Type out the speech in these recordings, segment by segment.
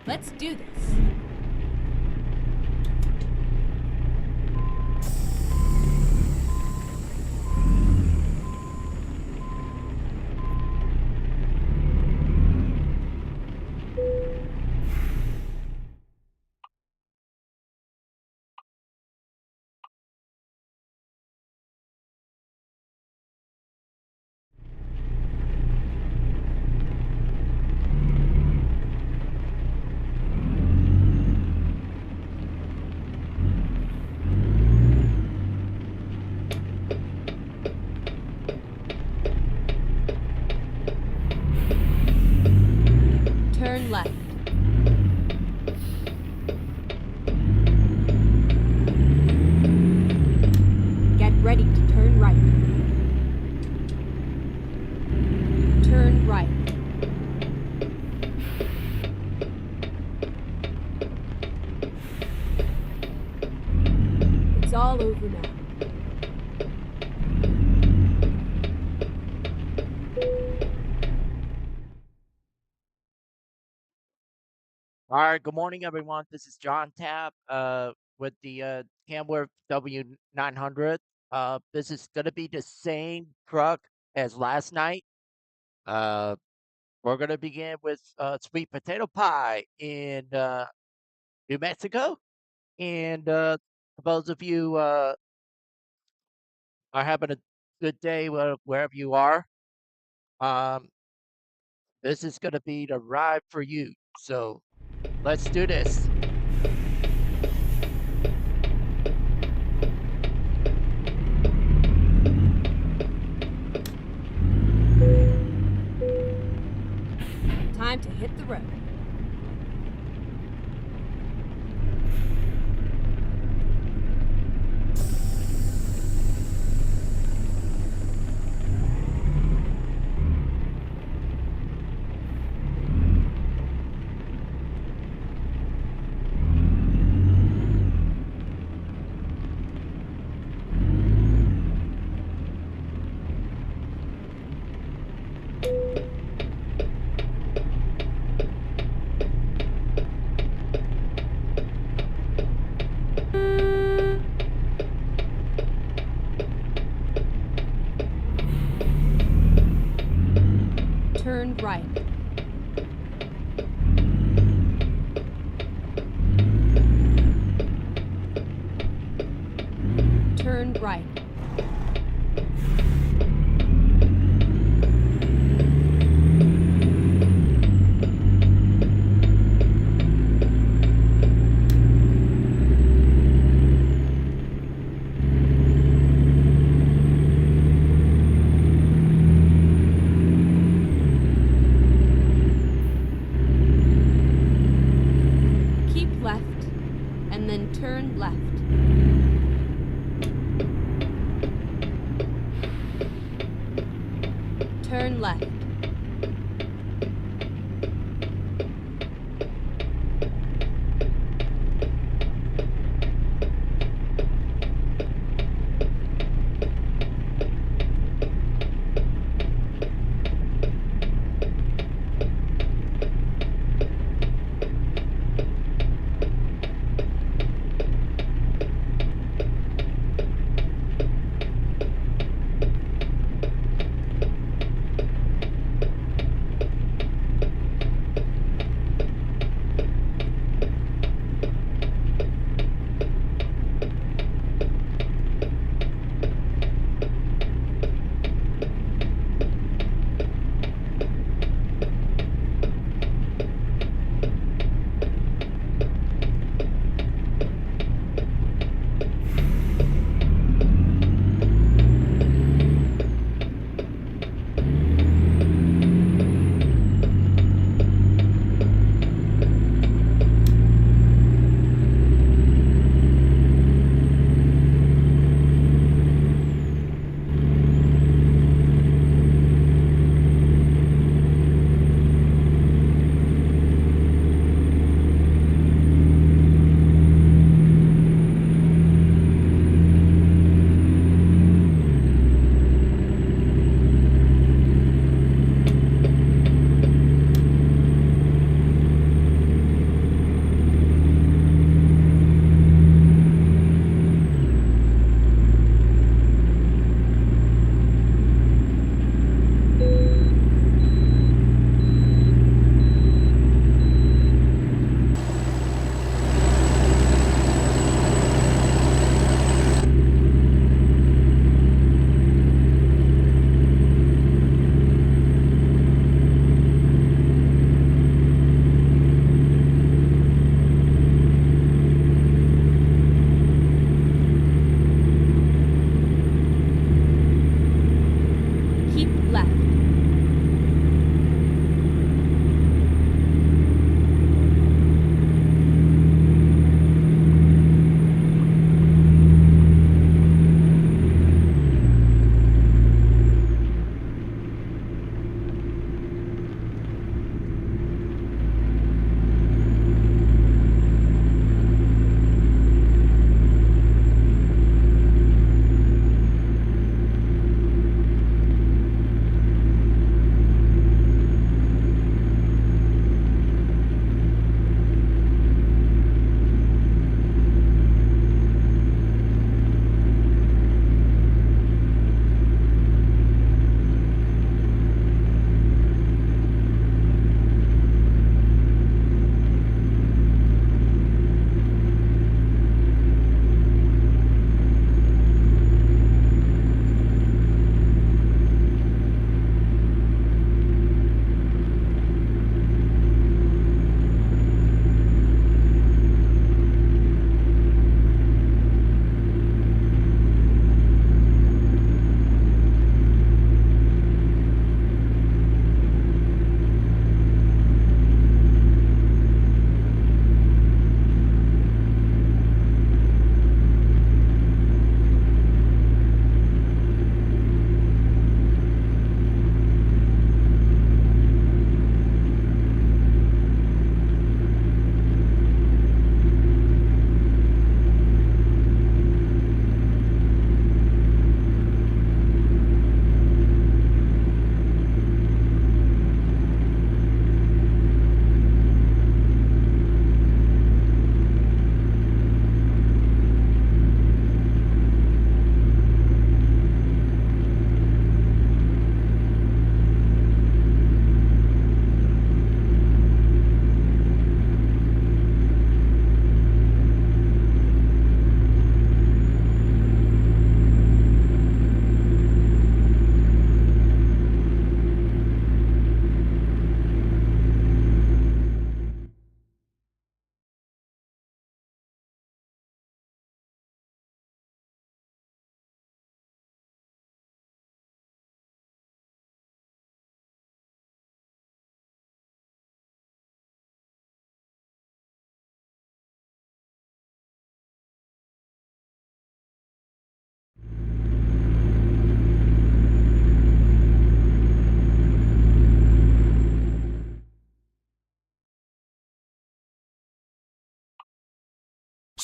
Let's do this. Turn left. Get ready to turn right. Turn right. It's all over now. All right, good morning, everyone. This is John Tapp with the Kenworth W900. This is going to be the same truck as last night. We're going to begin with sweet potato pie in New Mexico. And for those of you are having a good day wherever you are, um, this is going to be the ride for you. So let's do this. Time to hit the road. Turn right. Turn right. Keep left, and then turn left. Turn left.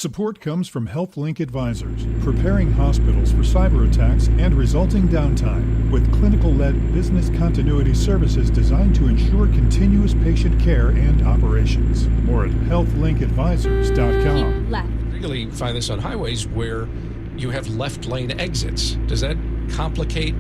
Support comes from HealthLink Advisors, preparing hospitals for cyber attacks and resulting downtime, with clinical-led business continuity services designed to ensure continuous patient care and operations. More at healthlinkadvisors.com. Keep left. Regularly find this on highways where you have left lane exits. Does that complicate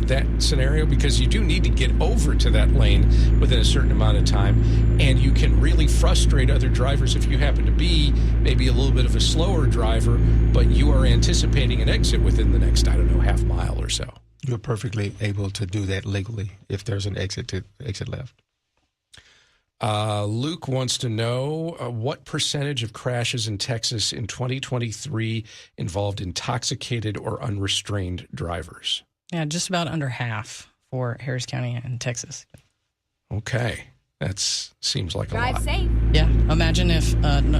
that scenario? Because you do need to get over to that lane within a certain amount of time, and you can really frustrate other drivers if you happen to be maybe a little bit of a slower driver, but you are anticipating an exit within the next, I don't know, half mile or so. You're perfectly able to do that legally if there's an exit left. Luke wants to know what percentage of crashes in Texas in 2023 involved intoxicated or unrestrained drivers? Yeah, just about under half for Harris County and Texas. Okay. That seems like a lot. Drive safe. Yeah, imagine if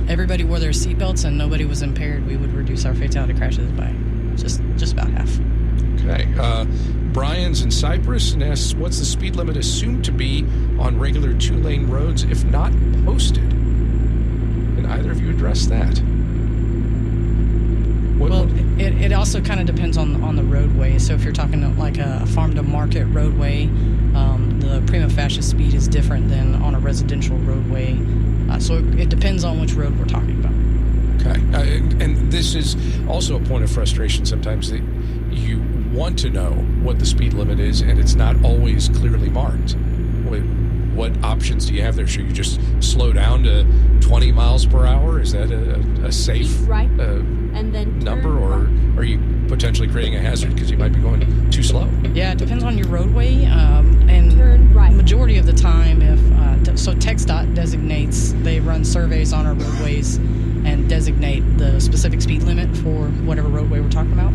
everybody wore their seatbelts and nobody was impaired, we would reduce our fatality crashes by just about half. Okay. Brian's in Cyprus and asks, what's the speed limit assumed to be on regular two-lane roads if not posted? Can either of you address that? Well, it also kind of depends on the roadway. So if you're talking like a farm-to-market roadway, the prima facie speed is different than on a residential roadway. So it depends on which road we're talking about. Okay. And this is also a point of frustration sometimes, that you want to know what the speed limit is, and it's not always clearly marked. What options do you have there? Should you just slow down to 20 miles per hour? Is that a safe Keep right, and then number, or are you potentially creating a hazard because you might be going too slow? Yeah, it depends on your roadway, and turn right. Majority of the time, if so, TxDOT designates, they run surveys on our roadways and designate the specific speed limit for whatever roadway we're talking about.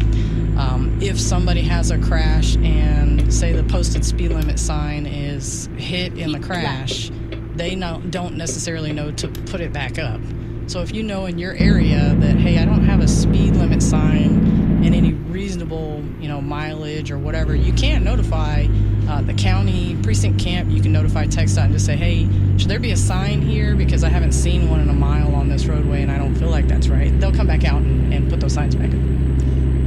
If somebody has a crash and say the posted speed limit sign is hit in the crash, they don't necessarily know to put it back up. So if you know in your area that, hey, I don't have a speed limit sign in any reasonable, mileage or whatever, you can notify the county precinct camp. You can notify TxDOT and just say, hey, should there be a sign here? Because I haven't seen one in a mile on this roadway and I don't feel like that's right. They'll come back out and put those signs back up.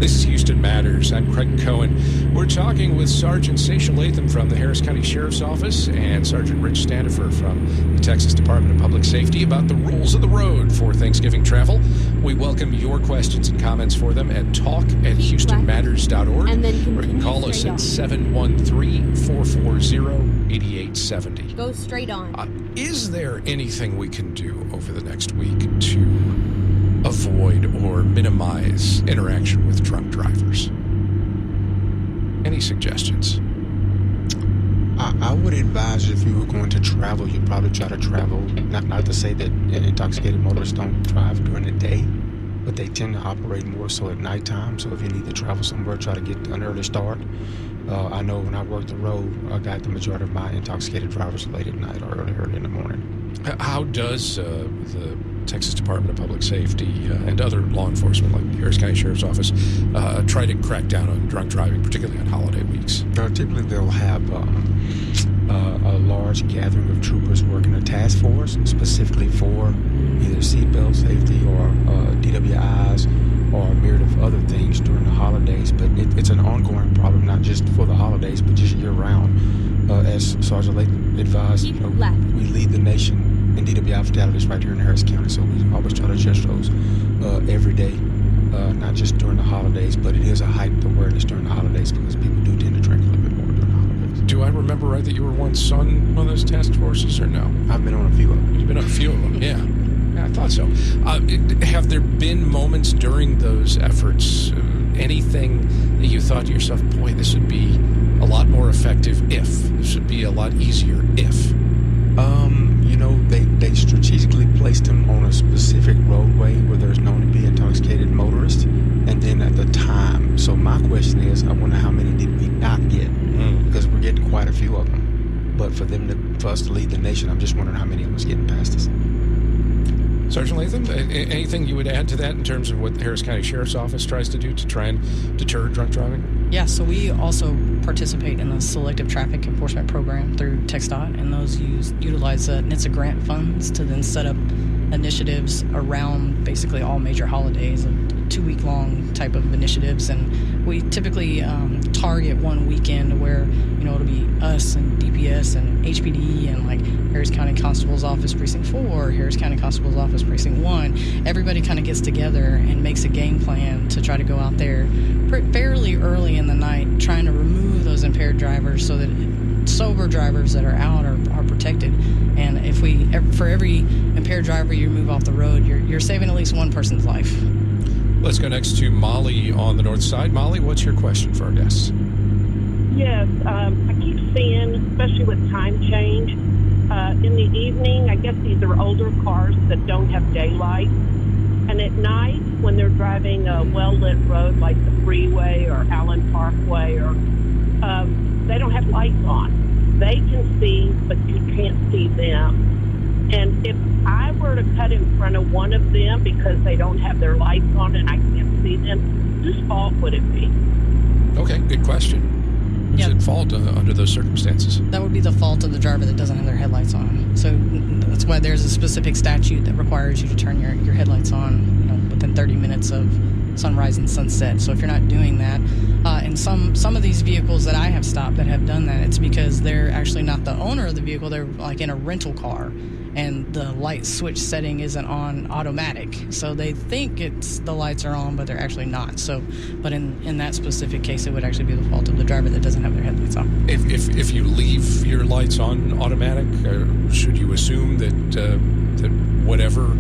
This is Houston Matters. I'm Craig Cohen. We're talking with Sergeant Sasha Latham from the Harris County Sheriff's Office and Sergeant Rich Standifer from the Texas Department of Public Safety about the rules of the road for Thanksgiving travel. We welcome your questions and comments for them at talk@houstonmatters.org, and then or you can call us at 713-440-8870. Go straight on. Is there anything we can do over the next week to avoid or minimize interaction with drunk drivers? Any suggestions? I would advise, if you were going to travel, you'd probably try to travel, not to say that intoxicated motorists don't drive during the day, but they tend to operate more so at nighttime. So if you need to travel somewhere, try to get an early start. I know when I worked the road, I got the majority of my intoxicated drivers late at night or early in the morning. How does the Texas Department of Public Safety and other law enforcement, like the Harris County Sheriff's Office, try to crack down on drunk driving, particularly on holiday weeks? Typically, they'll have a large gathering of troopers working a task force specifically for either seatbelt safety or DWIs or a myriad of other things during the holidays. But it's an ongoing problem, not just for the holidays, but just year-round. As Sergeant Latham advised, Keep left. we lead the nation in DWI fatalities right here in Harris County, so we always try to address those every day, not just during the holidays, but it is a heightened awareness during the holidays because people do tend to drink a little bit more during the holidays. Do I remember right that you were once on one of those task forces, or no? I've been on a few of them. You've been on a few of them, yeah. Yeah, I thought so. Have there been moments during those efforts, anything that you thought to yourself, boy, this would be a lot more effective if, this would be a lot easier if? They strategically placed them on a specific roadway where there's known to be intoxicated motorists, and then at the time. So my question is, I wonder how many did we not get? Because we're getting quite a few of them. But for us to lead the nation, I'm just wondering how many of us getting past us. Sergeant Latham, anything you would add to that in terms of what the Harris County Sheriff's Office tries to do to try and deter drunk driving? Yeah, so we also participate in the selective traffic enforcement program through TxDOT, and those utilize NHTSA grant funds to then set up initiatives around basically all major holidays, 2-week-long type of initiatives, and we typically target one weekend where it'll be us and DPS and HPD and like Harris County Constable's Office Precinct 4, Harris County Constable's Office Precinct 1. Everybody kind of gets together and makes a game plan to try to go out there fairly early in the night, trying to remove those impaired drivers so that sober drivers that are out are protected. And if for every impaired driver you remove off the road, you're saving at least one person's life. Let's go next to Molly on the north side. Molly, what's your question for our guests? Yes, I keep seeing, especially with time change, in the evening, I guess these are older cars that don't have daylight. And at night, when they're driving a well-lit road like the freeway or Allen Parkway, or they don't have lights on. They can see, but you can't see them. And if I were to cut in front of one of them because they don't have their lights on and I can't see them, whose fault would it be? Okay, good question. Who's at fault under those circumstances? That would be the fault of the driver that doesn't have their headlights on. So that's why there's a specific statute that requires you to turn your headlights on within 30 minutes of sunrise and sunset. So if you're not doing that, and some of these vehicles that I have stopped that have done that, it's because they're actually not the owner of the vehicle. They're like in a rental car, and the light switch setting isn't on automatic. So they think the lights are on, but they're actually not. So, but in that specific case, it would actually be the fault of the driver that doesn't have their headlights on. If you leave your lights on automatic, should you assume that whatever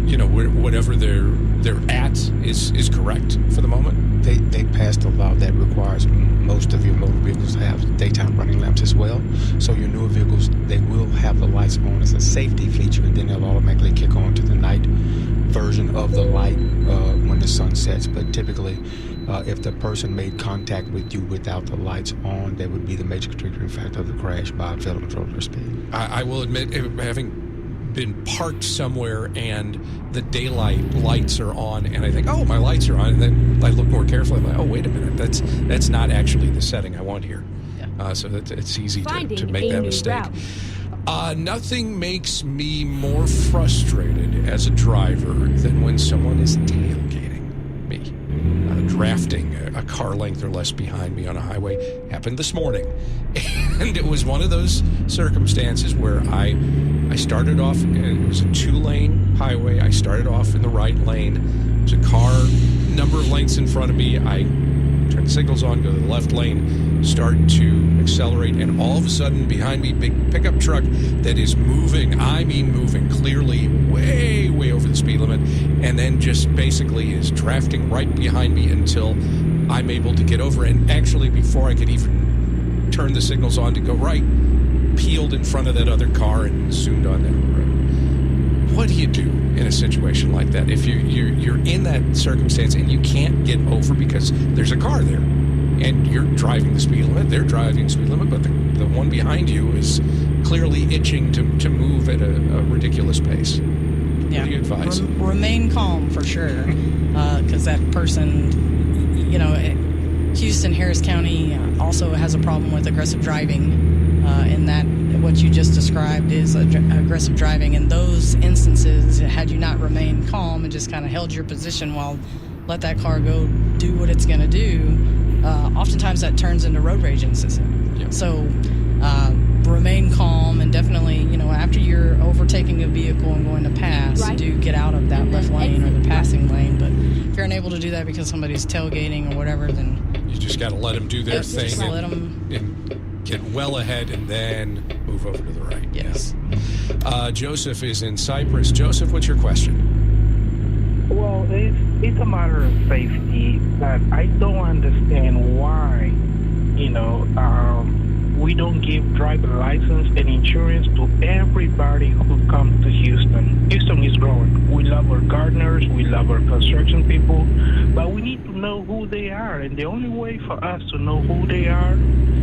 whatever they're at is correct for the moment? They passed a law that requires most of your motor vehicles to have daytime running lamps as well. So your newer vehicles, they will have the lights on as a safety feature, and then they'll automatically kick on to the night version of the light when the sun sets. But typically, if the person made contact with you without the lights on, that would be the major contributing factor of the crash by failing to control their speed. I will admit, having been parked somewhere and the daylight lights are on, and I think, oh, my lights are on, and then I look more carefully, I'm like, oh, wait a minute, that's not actually the setting I want here. Yeah. So it's easy to make that mistake. Nothing makes me more frustrated as a driver than when someone is tailgating me, drafting a car length or less behind me on a highway. Happened this morning. And it was one of those circumstances where I started off, it was a 2-lane highway. I started off in the right lane. There's a car number of lengths in front of me. I turn the signals on, go to the left lane, start to accelerate, and all of a sudden behind me, big pickup truck that is moving, clearly way, way over the speed limit, and then just basically is drafting right behind me until I'm able to get over. And actually, before I could even turn the signals on to go right, peeled in front of that other car and zoomed on down the road. What do you do in a situation like that? If you're in that circumstance and you can't get over because there's a car there and you're driving the speed limit, they're driving the speed limit, but the one behind you is clearly itching to move at a ridiculous pace. Yeah. What do you advise? Remain calm for sure, because that person, Houston, Harris County also has a problem with aggressive driving. In that what you just described is aggressive driving. In those instances, had you not remained calm and just kind of held your position while let that car go do what it's going to do, oftentimes that turns into road rage incident. Yeah. So remain calm, and definitely, after you're overtaking a vehicle and going to pass, do get out of that left lane or the passing lane. But if you're unable to do that because somebody's tailgating or whatever, then you just got to let them do their thing. Just let them get well ahead and then move over to the right. Yes. Joseph is in Cyprus. Joseph, what's your question? Well, it's a matter of safety, but I don't understand why, we don't give driver license and insurance to everybody who comes to Houston. Houston is growing. We love our gardeners, we love our construction people, but we need to know who they are, and the only way for us to know who they are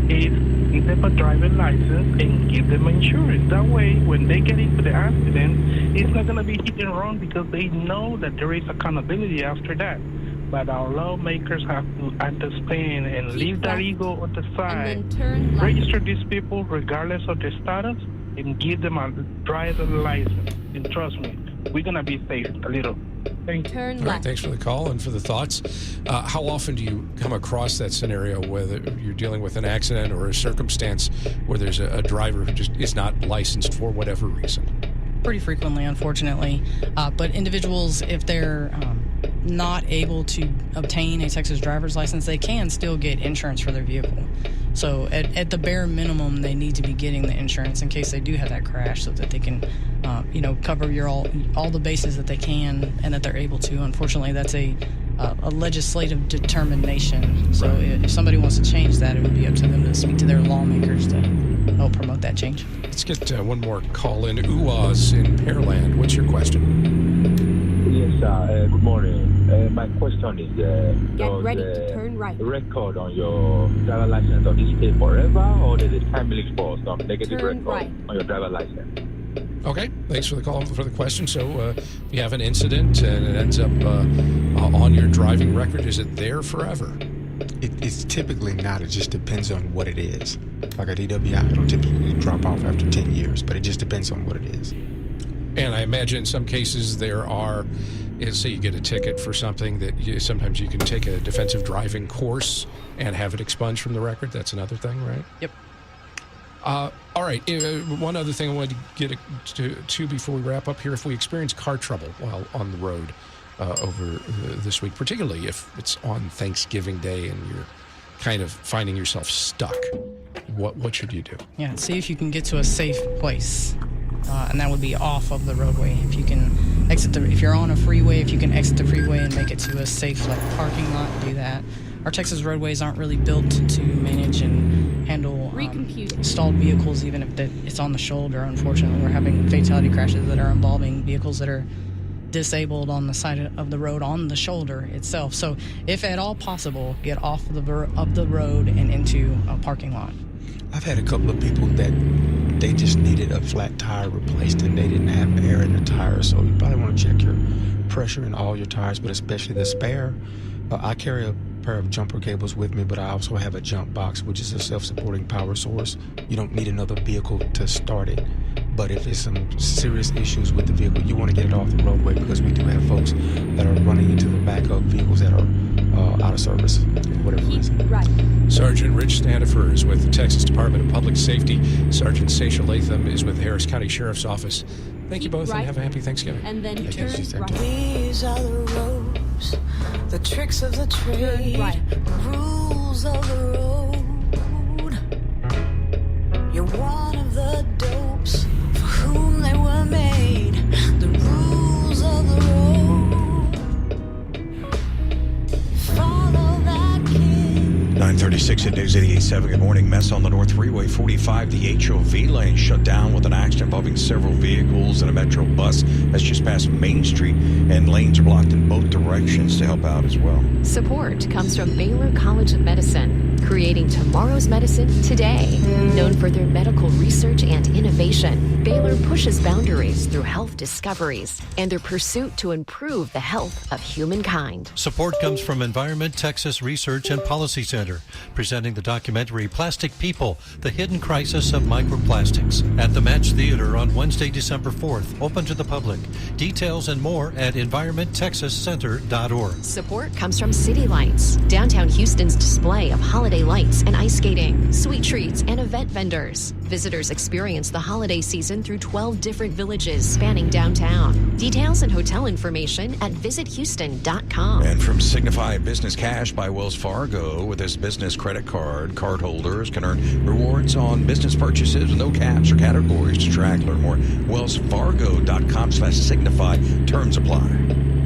is give them a driving license and give them insurance. That way, when they get into the accident, it's not going to be hit and run because they know that there is accountability after that. But our lawmakers have to understand and leave that ego on the side. Register these people regardless of their status and give them a driver's license. and trust me, we're gonna be safe a little. Thank you. Turn All right, left. thanks for the call and for the thoughts. How often do you come across that scenario, whether you're dealing with an accident or a circumstance where there's a driver who just is not licensed for whatever reason? Pretty frequently, unfortunately. But individuals, if they're not able to obtain a Texas driver's license, they can still get insurance for their vehicle. So at the bare minimum, they need to be getting the insurance in case they do have that crash, so that they can, cover all the bases that they can and that they're able to. Unfortunately, that's a legislative determination. So if somebody wants to change that, it would be up to them to speak to their lawmakers to help promote that change. Let's get one more call in. Uaz in Pearland. What's your question? Yes, good morning. My question is, Get does ready to turn right. the record on your driver license on this stay forever, or does it time limit for some negative Turn record right. on your driver license? Okay, thanks for the call and for the question. So if you have an incident and it ends up on your driving record, is it there forever? It's typically not. It just depends on what it is. Like a DWI, it'll typically drop off after 10 years, but it just depends on what it is. And I imagine in some cases there are, say you get a ticket for something that sometimes you can take a defensive driving course and have it expunged from the record. That's another thing, right? Yep. All right. One other thing I wanted to get to before we wrap up here. If we experience car trouble while on the road over this week, particularly if it's on Thanksgiving Day and you're kind of finding yourself stuck, what should you do? Yeah, see if you can get to a safe place. And that would be off of the roadway. If you can if you're on a freeway, if you can exit the freeway and make it to a safe parking lot, do that. Our Texas roadways aren't really built to manage and handle stalled vehicles, even if it's on the shoulder. Unfortunately, we're having fatality crashes that are involving vehicles that are disabled on the side of the road on the shoulder itself. So if at all possible, get off of the road and into a parking lot. I've had a couple of people that they just needed a flat tire replaced and they didn't have air in the tire, so you probably want to check your pressure in all your tires, but especially the spare. I carry a pair of jumper cables with me, but I also have a jump box, which is a self-supporting power source. You don't need another vehicle to start it, but if it's some serious issues with the vehicle, you want to get it off the roadway, because we do have folks that are running into the back of vehicles that are out of service for whatever reason. Right. Sergeant Rich Standifer is with the Texas Department of Public Safety. Sergeant Sasha Latham is with the Harris County Sheriff's Office. Thank you both, and have a happy Thanksgiving. And then Thank you. turn right. These are the ropes, the tricks of the trade, Turn right. the rules of the road. You're one of the dopes for whom they were made. The rules of the road. Follow that kid. 9:36 at News 88.7. Good morning. Mess on the North Freeway 45. The HOV lane shut down with an accident involving several vehicles and a Metro bus that's just past Main Street, and lanes are blocked in both directions. To help out as well, Support comes from Baylor College of Medicine, creating tomorrow's medicine today. Known for their medical research and innovation, Baylor pushes boundaries through health discoveries and their pursuit to improve the health of humankind. Support comes from Environment Texas Research and Policy Center, presenting the documentary Plastic People, The Hidden Crisis of Microplastics, at the Match Theater on Wednesday, December 4th, open to the public. Details and more at environmenttexascenter.org. Support comes from City Lights, downtown Houston's display of holiday lights and ice skating, sweet treats, and event vendors. Visitors experience the holiday season through 12 different villages spanning downtown. Details and hotel information at visithouston.com. and from Signify Business Cash by Wells Fargo, with this business credit card, cardholders can earn rewards on business purchases with no caps or categories to track. Learn more. wellsfargo.com/signify. Terms apply.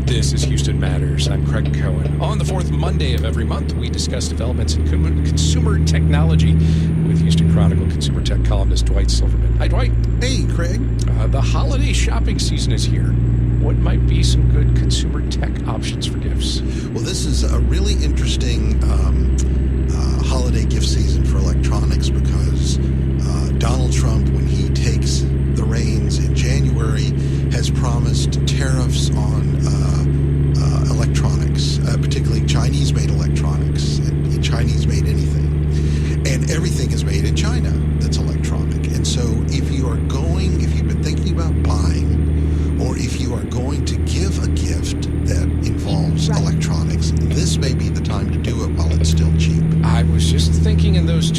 This is Houston Matters. I'm Craig Cohen. On the fourth Monday of every month, we discuss developments in consumer technology with Houston Chronicle consumer tech columnist Dwight Silverman. Hi, Dwight. Hey, Craig. The holiday shopping season is here. What might be some good consumer tech options for gifts? Well, this is a really interesting holiday gift season for electronics, because Donald Trump, when he takes the reins in January, has promised tariffs on electronics, particularly Chinese-made electronics, and Chinese-made anything. And everything is made in China that's electronic. And so if you've been thinking about buying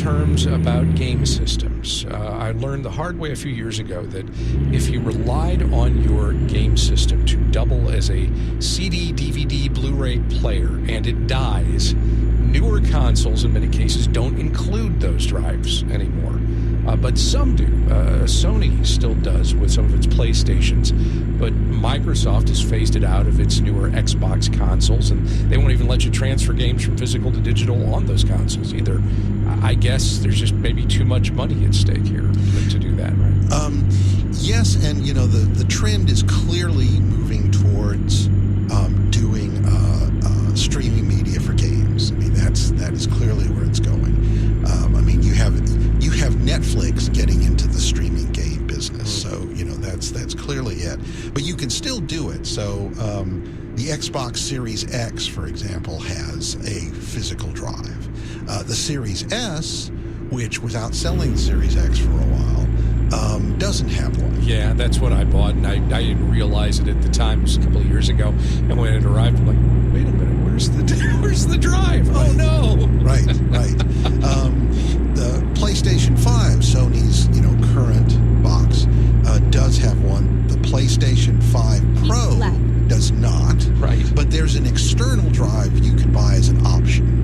terms about game systems. I learned the hard way a few years ago that if you relied on your game system to double as a CD, DVD, Blu-ray player and it dies, newer consoles in many cases don't include those drives anymore. But some do. Sony still does with some of its PlayStations, but Microsoft has phased it out of its newer Xbox consoles, and they won't even let you transfer games from physical to digital on those consoles either. I guess there's just maybe too much money at stake here to do that, right? Yes, and the trend is clearly moving towards doing streaming media for games. I mean, that is clearly where it's going. I mean, you have Netflix getting into the streaming game business, so that's clearly it. But you can still do it. So the Xbox Series X, for example, has a physical drive. The Series S, which was outselling the Series X for a while, doesn't have one. Yeah, that's what I bought, and I didn't realize it at the time. It was a couple of years ago, and when it arrived, I'm like, wait a minute, where's the drive? Right. Oh no! Right. The PlayStation 5, Sony's current box, does have one. The PlayStation 5 Pro does not. Right. But there's an external drive you can buy as an option.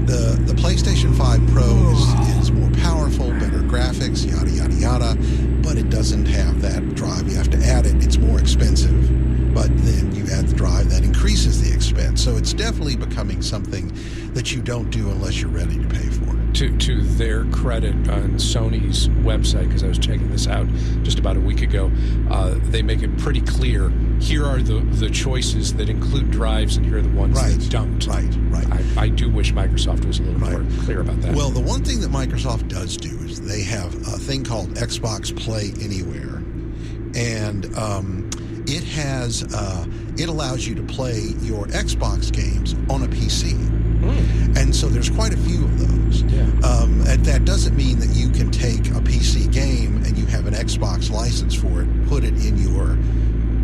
The PlayStation 5 Pro is more powerful, better graphics, yada yada yada, but it doesn't have that drive. You have to add it. It's more expensive, but then you add the drive, that increases the expense. So it's definitely becoming something that you don't do unless you're ready to pay for it. To their credit, on Sony's website, because I was checking this out just about a week ago, they make it pretty clear. Here are the choices that include drives, and here are the ones that don't. Right. I do wish Microsoft was a little more clear about that. Well, the one thing that Microsoft does do is they have a thing called Xbox Play Anywhere, and it allows you to play your Xbox games on a PC. And so there's quite a few of those. Yeah. And that doesn't mean that you can take a PC game and you have an Xbox license for it, put it in your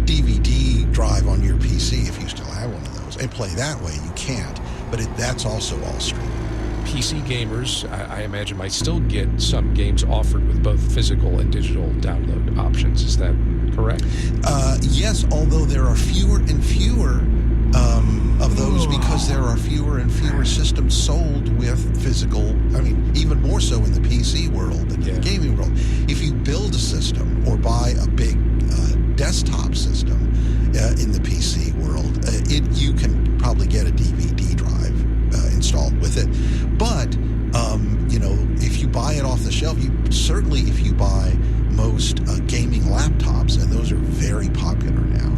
DVD drive on your PC if you still have one of those, and play that way. You can't. But that's also all streaming. PC gamers, I imagine, might still get some games offered with both physical and digital download options. Is that correct? Yes, although there are fewer and fewer of those because there are fewer and fewer systems sold with physical. I mean, even more so in the PC world than in the gaming world. If you build a system or buy a big desktop system in the PC world, you can probably get a DVD drive installed with it. But if you buy it off the shelf, if you buy most gaming laptops, and those are very popular now,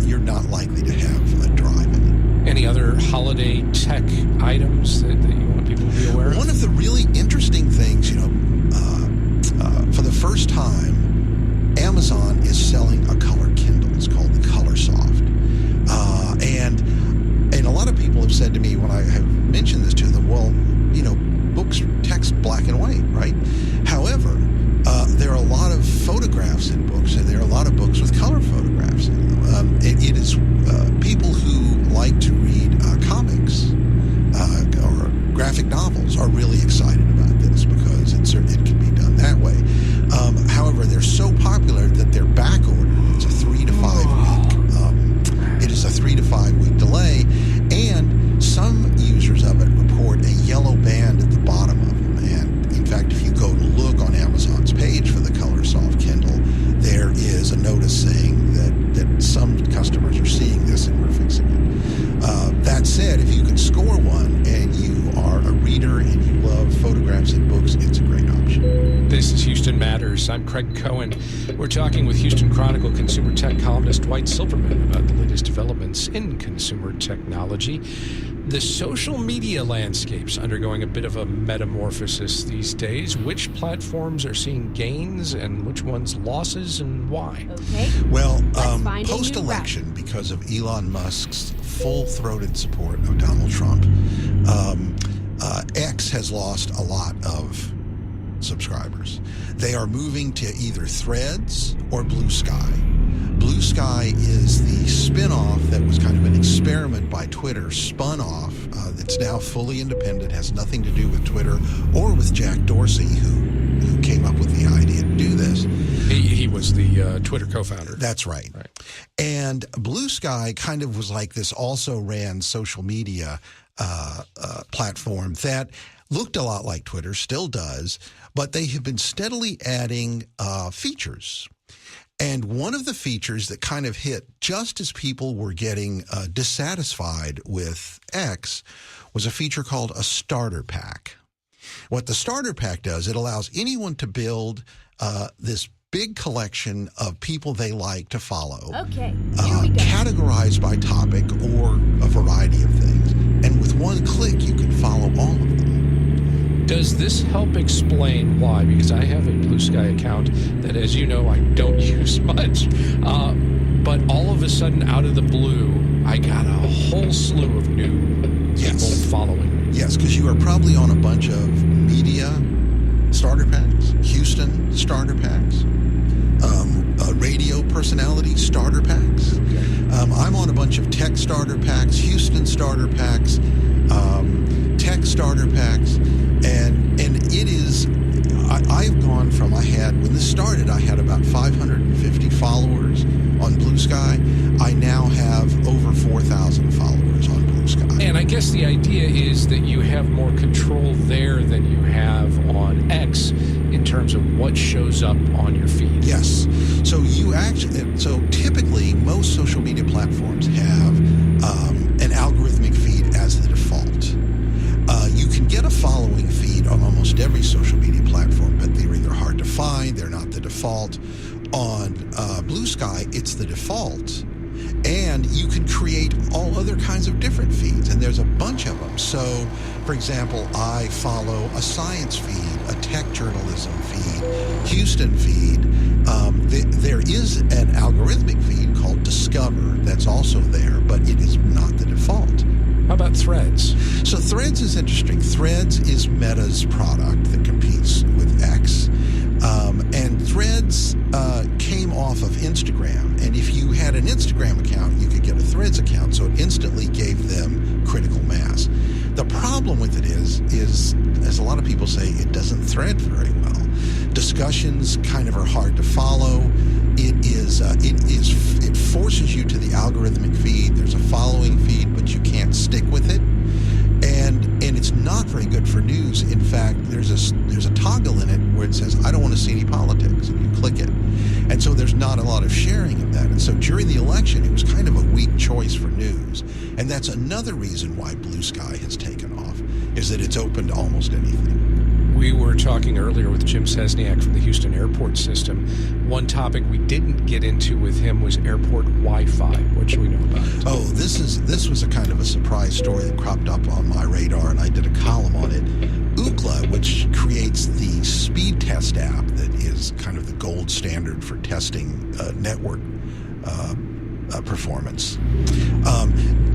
you're not likely to have a drive in it. Any other holiday tech items that you want people to be aware of? One of the really interesting things, for the first time, Amazon is selling a color Kindle. It's called the Color Soft. And a lot of people have said to me when I have mentioned this to them, well, books text black and white, right? However, there are a lot of photographs in books, and there are a lot of books with color photographs in them. It is people who like to read comics or graphic novels are really excited about this because it can be done that way. However, they're so popular that they're back ordered. It's a 3 to 5 week. It is a 3 to 5 week delay, and some users of it report a yellow band at the bottom of them. And in fact, if you go to look on Amazon's page for the Color Soft Kindle, there is a notice saying that some customers are seeing this and we're fixing it. That said, if you can score one and you are a reader and you love photographs and books, it's a great option. This is Houston Matters. I'm Craig Cohen. We're talking with Houston Chronicle consumer tech columnist Dwight Silverman about the latest developments in consumer technology. The social media landscape's undergoing a bit of a metamorphosis these days. Which platforms are seeing gains and which ones losses, and why? Okay. Well, post-election, because of Elon Musk's full-throated support of Donald Trump, X has lost a lot of subscribers. They are moving to either Threads or Blue Sky. Blue Sky is the spin-off that was kind of an experiment by Twitter, spun off. It's now fully independent, has nothing to do with Twitter or with Jack Dorsey, who came up with the idea to do this. He was the Twitter co-founder. That's right. And Blue Sky kind of was like this also ran social media platform that looked a lot like Twitter, still does, but they have been steadily adding features. And one of the features that kind of hit just as people were getting dissatisfied with X was a feature called a starter pack. What the starter pack does, it allows anyone to build this big collection of people they like to follow, categorized by topic or a variety of things. And with one click, you can follow all of them. Does this help explain why? Because I have a Blue Sky account that, as you know, I don't use much. But all of a sudden, out of the blue, I got a whole slew of new people following. Yes, because you are probably on a bunch of media starter packs, Houston starter packs, radio personality starter packs. I'm on a bunch of tech starter packs, Houston starter packs, tech starter packs, and it is, I've gone from, when this started, I had about 550 followers on Blue Sky. I now have over 4,000 followers on Blue Sky. And I guess the idea is that you have more control there than you have on X in terms of what shows up on your feed. Yes. So typically most social media platforms have an algorithmic feed as the default. You can get a following feed on almost every social media platform, but they're either hard to find, they're not the default. On Blue Sky, it's the default. And you can create all other kinds of different feeds, and there's a bunch of them. So, for example, I follow a science feed, a tech journalism feed, Houston feed. There is an algorithmic feed called Discover that's also there, but it is not the default. How about Threads? So Threads is interesting. Threads is Meta's product that competes with X. And Threads came off of Instagram. And if you had an Instagram account, you could get a Threads account. So it instantly gave them critical mass. The problem with it is, as a lot of people say, it doesn't thread very well. Discussions kind of are hard to follow. It forces you to the algorithmic feed. There's a following feed, but you can't stick with it. And it's not very good for news. In fact, there's a toggle in it where it says, I don't want to see any politics, and you click it. And so there's not a lot of sharing of that. And so during the election, it was kind of a weak choice for news. And that's another reason why Blue Sky has taken off, is that it's open to almost anything. We were talking earlier with Jim Sesniak from the Houston Airport System. One topic we didn't get into with him was airport Wi-Fi. What should we know about it? Oh, this was a kind of a surprise story that cropped up on my radar, and I did a column on it. Ookla, which creates the speed test app that is kind of the gold standard for testing network performance,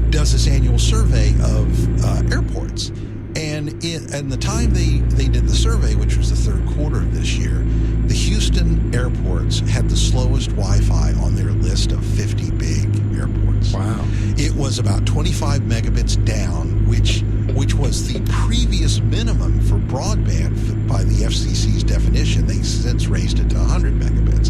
does this annual survey of airports. And the time they did the survey, which was the third quarter of this year, the Houston airports had the slowest Wi-Fi on their list of 50 big airports. Wow. It was about 25 megabits down, which was the previous minimum for broadband by the FCC's definition. They since raised it to 100 megabits.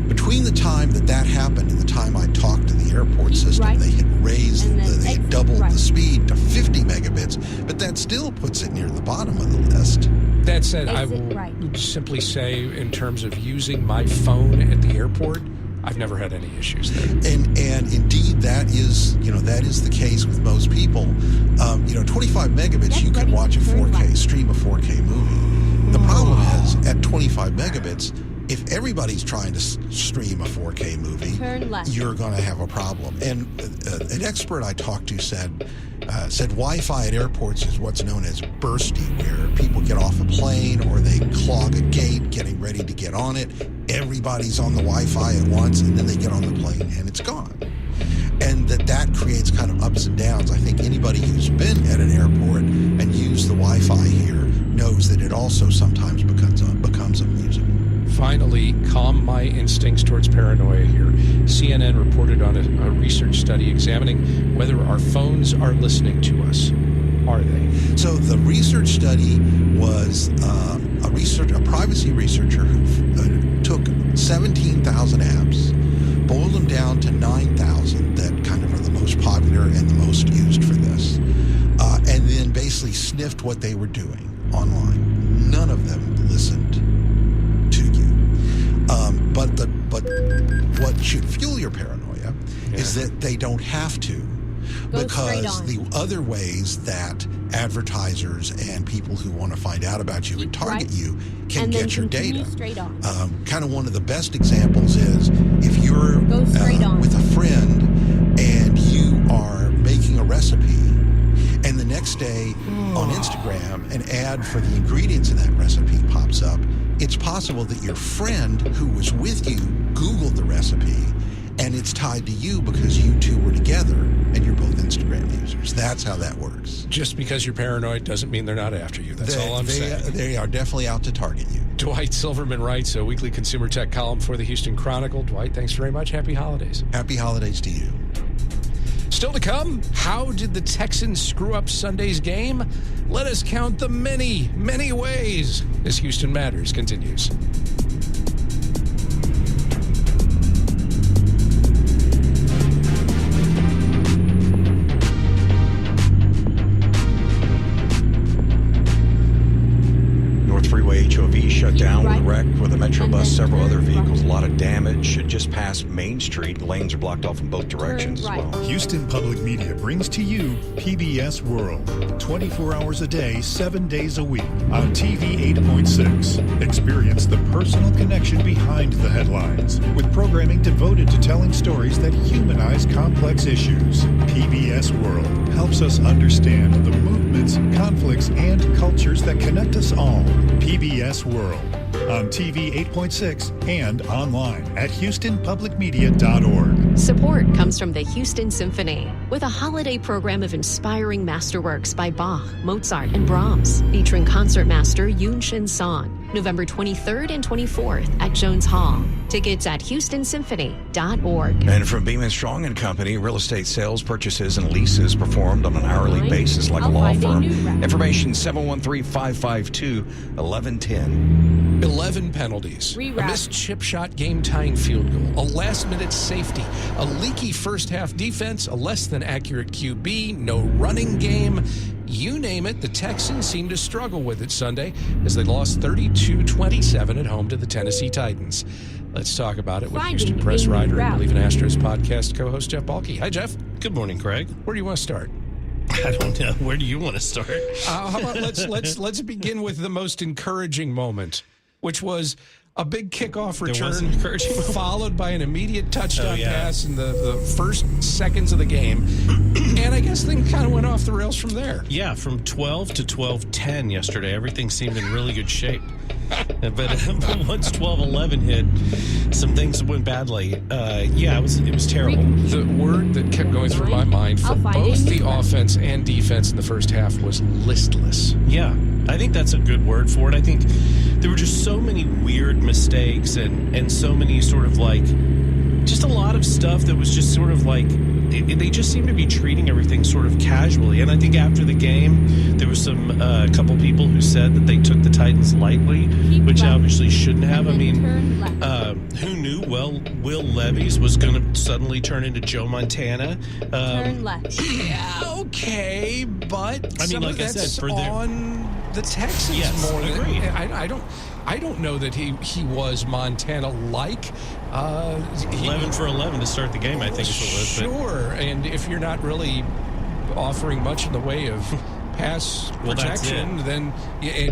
Between the time that happened and the time I talked to the airport system, they had raised, they had doubled the speed to 50 megabits, but that still puts it near the bottom of the list. That said, I will simply say, in terms of using my phone at the airport, I've never had any issues there. And indeed, that is the case with most people. 25 megabits, you can watch a 4K, stream a 4K movie. The problem is, at 25 megabits, if everybody's trying to stream a 4K movie, you're going to have a problem. And an expert I talked to said Wi-Fi at airports is what's known as bursty, where people get off a plane or they clog a gate getting ready to get on it. Everybody's on the Wi-Fi at once, and then they get on the plane and it's gone. And that creates kind of ups and downs. I think anybody who's been at an airport and used the Wi-Fi here knows that it also sometimes becomes unusable. finally calm my instincts towards paranoia here. CNN reported on a research study examining whether our phones are listening to us. Are they? So the research study was a privacy researcher who took 17,000 apps, boiled them down to 9,000 that kind of are the most popular and the most used for this, and then basically sniffed what they were doing online. None of them listened to you. But what should fuel your paranoia is that they don't have to. Because the other ways that advertisers and people who want to find out about you and target you can get your data. Kind of one of the best examples is if you're with a friend and you are making a recipe, and the next day on Instagram an ad for the ingredients in that recipe pops up, it's possible that your friend who was with you Googled the recipe, and it's tied to you because you two were together and you're both Instagram users. That's how that works. Just because you're paranoid doesn't mean they're not after you. That's all I'm saying. They are definitely out to target you. Dwight Silverman writes a weekly consumer tech column for the Houston Chronicle. Dwight, thanks very much. Happy holidays. Happy holidays to you. Still to come, how did the Texans screw up Sunday's game? Let us count the many, many ways as Houston Matters continues. HOV shut down with a wreck with a Metro bus, several other vehicles, a lot of damage. Just past Main Street, lanes are blocked off in both directions as well. Houston Public Media brings to you PBS World, 24 hours a day, 7 days a week on TV 8.6. Experience the personal connection behind the headlines with programming devoted to telling stories that humanize complex issues. PBS World helps us understand the movements, conflicts, and cultures that connect us all. PBS World on TV 8.6 and online at HoustonPublicMedia.org. Support comes from the Houston Symphony with a holiday program of inspiring masterworks by Bach, Mozart, and Brahms, featuring concertmaster Yoon Shin Son, November 23rd and 24th at Jones Hall. Tickets at HoustonSymphony.org. And from Beeman Strong and Company, real estate sales, purchases, and leases performed on an hourly basis like a law firm. Information 713-552-1110. 11 penalties, a missed chip shot game-tying field goal, a last-minute safety, a leaky first-half defense, a less-than-accurate QB, no running game. You name it, the Texans seemed to struggle with it Sunday as they lost 32-27 at home to the Tennessee Titans. Let's talk about it with Houston Press writer and Believe in Astros podcast co-host Jeff Balke. Hi, Jeff. Good morning, Craig. Where do you want to start? I don't know. Where do you want to start? How about let's begin with the most encouraging moment, which was a big kickoff return followed by an immediate touchdown pass in the first seconds of the game. And I guess things kind of went off the rails from there. Yeah, from 12 to 12:10 yesterday, everything seemed in really good shape. But once 12:11 hit, some things went badly. It was terrible. The word that kept going through my mind for both the offense and defense in the first half was listless. Yeah, I think that's a good word for it. I think there were just so many weird mistakes and so many sort of like just a lot of stuff that was just sort of like they just seemed to be treating everything sort of casually. And I think after the game, there was some couple people who said that they took the Titans lightly, which obviously shouldn't have. I mean, who knew? Well, Will Levis was going to suddenly turn into Joe Montana. Turn left. Yeah, okay, but I mean, like I said, for on the Texans more than I don't know that he was Montana-like. 11 for 11 to start the game, I think is what it was. Sure, and if you're not really offering much in the way of pass protection, then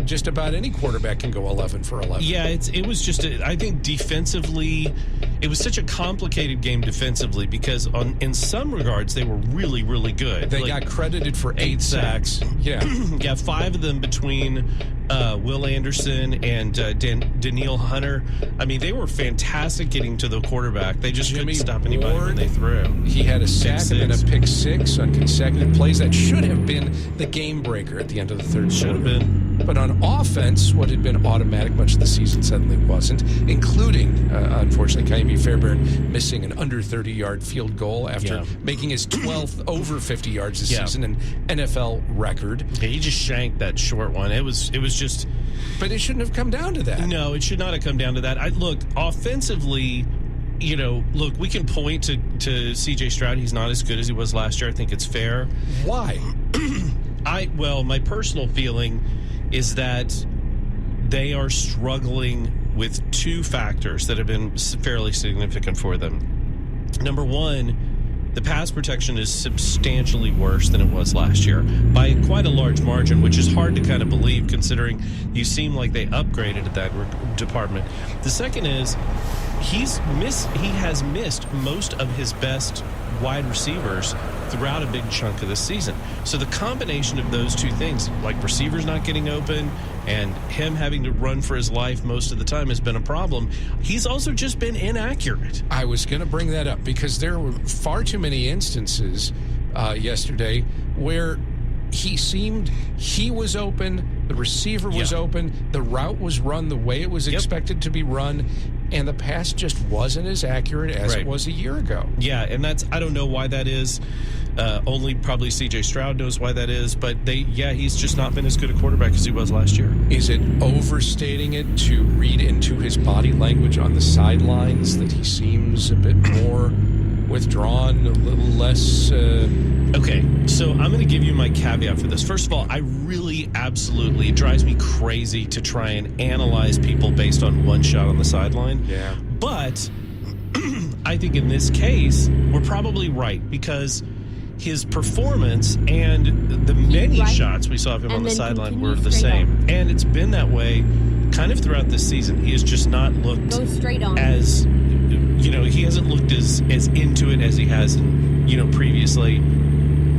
just about any quarterback can go 11 for 11. Yeah, it was just, I think defensively, it was such a complicated game defensively because in some regards, they were really, really good. They got credited for 8 sacks. Yeah. Yeah, 5 of them between Will Anderson and Daniil Hunter. I mean, they were fantastic getting to the quarterback. They just couldn't stop anybody when they threw. He had a sack and then a pick 6 on consecutive plays. That should have been the game breaker at the end of the third quarter. Should have been. But on offense, what had been automatic much of the season suddenly wasn't, including, unfortunately, Kaimi Fairbairn missing an under 30-yard field goal after making his 12th over 50 yards this season, an NFL record. Yeah, he just shanked that short one. It was just... But it shouldn't have come down to that. No, it should not have come down to that. Look, offensively... look, we can point to C.J. Stroud. He's not as good as he was last year. I think it's fair. Why? My personal feeling is that they are struggling with two factors that have been fairly significant for them. Number one, the pass protection is substantially worse than it was last year by quite a large margin, which is hard to kind of believe considering you seem like they upgraded at that department. The second is he has missed most of his best wide receivers throughout a big chunk of the season. So the combination of those two things, like receivers not getting open and him having to run for his life most of the time, has been a problem. He's also just been inaccurate. I was going to bring that up because there were far too many instances yesterday where he seemed he was open, the receiver was open, the route was run the way it was expected to be run, and the pass just wasn't as accurate as it was a year ago. Yeah, and I don't know why that is. Only probably C.J. Stroud knows why that is, but he's just not been as good a quarterback as he was last year. Is it overstating it to read into his body language on the sidelines that he seems a bit more withdrawn, a little less... Okay, so I'm going to give you my caveat for this. First of all, I really absolutely, it drives me crazy to try and analyze people based on one shot on the sideline. Yeah. But I think in this case, we're probably right because his performance and the many shots we saw of him on the sideline were the same. And it's been that way kind of throughout this season. He has just not looked as, he hasn't looked as into it as he has, previously.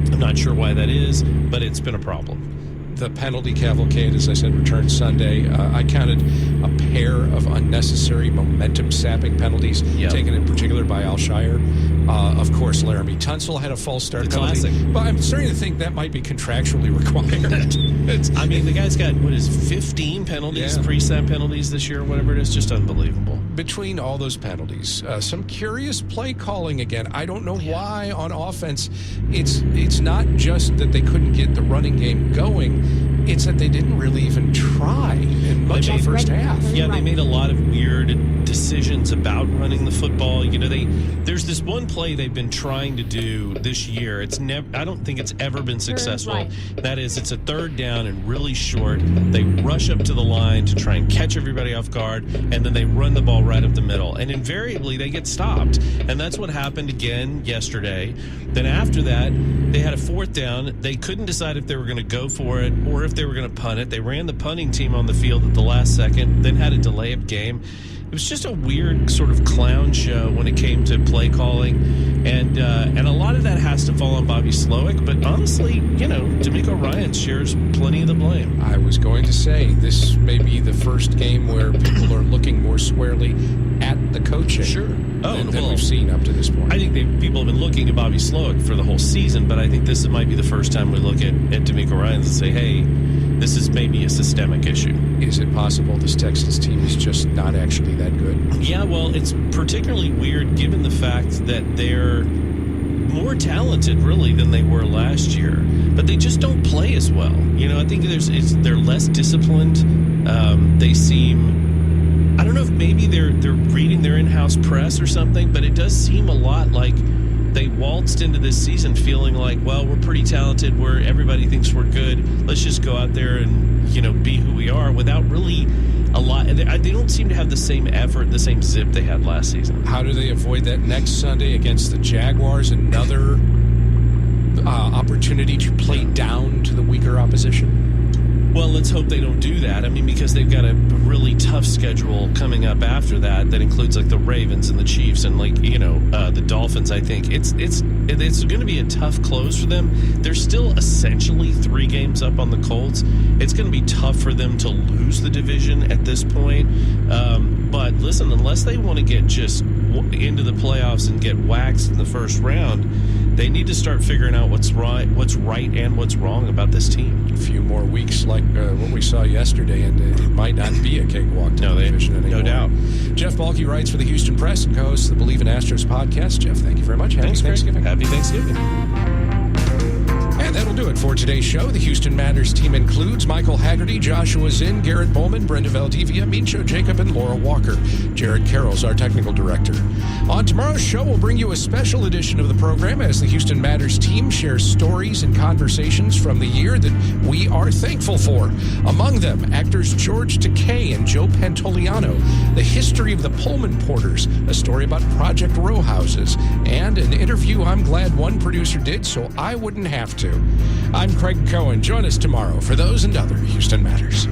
I'm not sure why that is, but it's been a problem. The penalty cavalcade, as I said, returns Sunday. I counted a pair of unnecessary momentum-sapping penalties taken in particular by Alshire. Of course, Laramie Tunsil had a false start penalty. Classic. But I'm starting to think that might be contractually required. The guy's got, 15 penalties, pre-snap penalties this year, whatever it is, just unbelievable. Between all those penalties, some curious play calling again. I don't know why on offense. It's not just that they couldn't get the running game going. It's that they didn't really even try in much of the first half. Yeah, they made a lot of weird decisions about running the football. There's this one play they've been trying to do this year. I don't think it's ever been successful. That is, it's a third down and really short. They rush up to the line to try and catch everybody off guard, and then they run the ball right up the middle. And invariably, they get stopped. And that's what happened again yesterday. Then after that, they had a fourth down. They couldn't decide if they were going to go for it or if they were going to punt it. They ran the punting team on the field at the last second, then had a delay of game. It was just a weird sort of clown show when it came to play calling, and a lot of that has to fall on Bobby Slowick. But honestly, D'Amico Ryans shares plenty of the blame. I was going to say this may be the first game where people are looking more squarely at the coaching. Sure. Than we've seen up to this point. I think people have been looking at Bobby Slowick for the whole season, but I think this might be the first time we look at D'Amico Ryans and say, hey, this is maybe a systemic issue. Is it possible this Texas team is just not actually that good? Yeah, well, it's particularly weird given the fact that they're more talented, really, than they were last year. But they just don't play as well. I think they're less disciplined. They seem... I don't know if maybe they're reading their in-house press or something, but it does seem a lot like they waltzed into this season feeling like, well, we're pretty talented. Everybody thinks we're good. Let's just go out there and, be who we are without really a lot. They don't seem to have the same effort, the same zip they had last season. How do they avoid that next Sunday against the Jaguars? Another opportunity to play down to the weaker opposition? Well, let's hope they don't do that. Because they've got a really tough schedule coming up after that includes like the Ravens and the Chiefs and the Dolphins. I think it's going to be a tough close for them. They're still essentially 3 games up on the Colts. It's going to be tough for them to lose the division at this point. But listen, unless they want to get just into the playoffs and get waxed in the first round, they need to start figuring out what's right and what's wrong about this team. A few more weeks like what we saw yesterday, and it might not be a cakewalk to the division anymore. No doubt. Jeff Balke writes for the Houston Press and co-hosts the Believe in Astros podcast. Jeff, thank you very much. Happy Thanksgiving. Happy Thanksgiving. And that'll do it for today's show. The Houston Matters team includes Michael Haggerty, Joshua Zinn, Garrett Bowman, Brenda Valdivia, Mincho Jacob, and Laura Walker. Jared Carroll's our technical director. On tomorrow's show, we'll bring you a special edition of the program as the Houston Matters team shares stories and conversations from the year that we are thankful for. Among them, actors George Takei and Joe Pantoliano, the history of the Pullman Porters, a story about Project Row Houses, and an interview I'm glad one producer did so I wouldn't have to. I'm Craig Cohen. Join us tomorrow for those and other Houston Matters.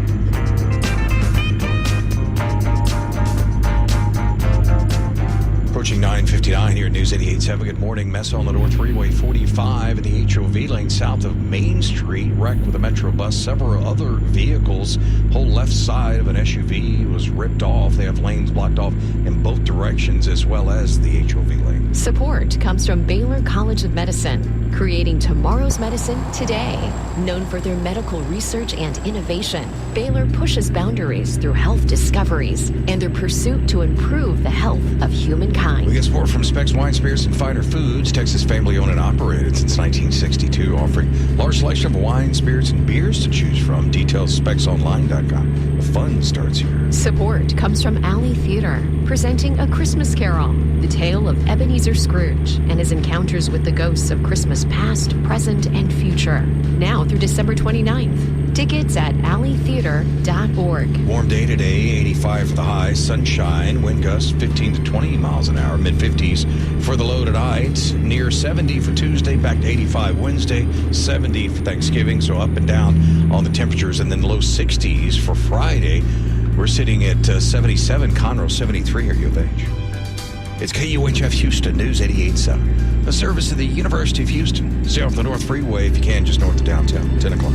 Approaching 9:59 here at News 88.7. Good morning. Mess on the North Freeway 45 in the HOV lane south of Main Street. Wrecked with a Metro bus. Several other vehicles. Whole left side of an SUV was ripped off. They have lanes blocked off in both directions as well as the HOV lane. Support comes from Baylor College of Medicine, creating tomorrow's medicine today. Known for their medical research and innovation, Baylor pushes boundaries through health discoveries and their pursuit to improve the health of humankind. We get support from Specs Wine, Spirits, and Finer Foods. Texas family owned and operated since 1962, offering large selection of wine, spirits, and beers to choose from. Details specsonline.com. The fun starts here. Support comes from Alley Theater, presenting A Christmas Carol, the tale of Ebenezer Scrooge and his encounters with the ghosts of Christmas past, present, and future. Now through December 29th. Tickets at alleytheater.org. Warm day today, 85 for the high, sunshine, wind gusts 15 to 20 miles an hour, mid-50s for the low tonight, near 70 for Tuesday, back to 85 Wednesday, 70 for Thanksgiving, so up and down on the temperatures, and then low 60s for Friday. We're sitting at 77, Conroe 73 are U of H. It's KUHF Houston News 88.7, a service of the University of Houston. Stay off the North Freeway if you can, just north of downtown, 10 o'clock.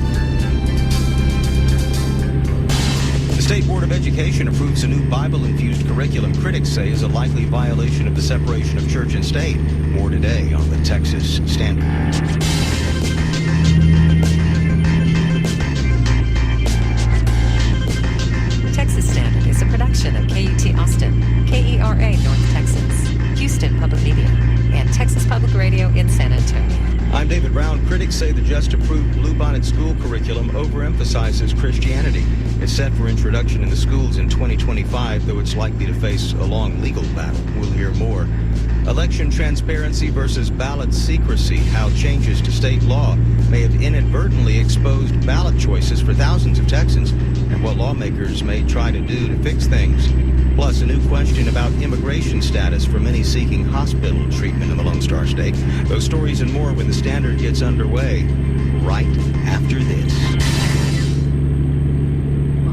The State Board of Education approves a new Bible-infused curriculum critics say is a likely violation of the separation of church and state. More today on the Texas Standard. Texas Standard is a production of KUT Austin, KERA North Texas, Houston Public Media, and Texas Public Radio in San Antonio. I'm David Brown. Critics say the just-approved Bluebonnet school curriculum overemphasizes Christianity. It's set for introduction in the schools in 2025, though it's likely to face a long legal battle. We'll hear more. Election transparency versus ballot secrecy, how changes to state law may have inadvertently exposed ballot choices for thousands of Texans, and what lawmakers may try to do to fix things. Plus, a new question about immigration status for many seeking hospital treatment in the Lone Star State. Those stories and more when the Standard gets underway right after this.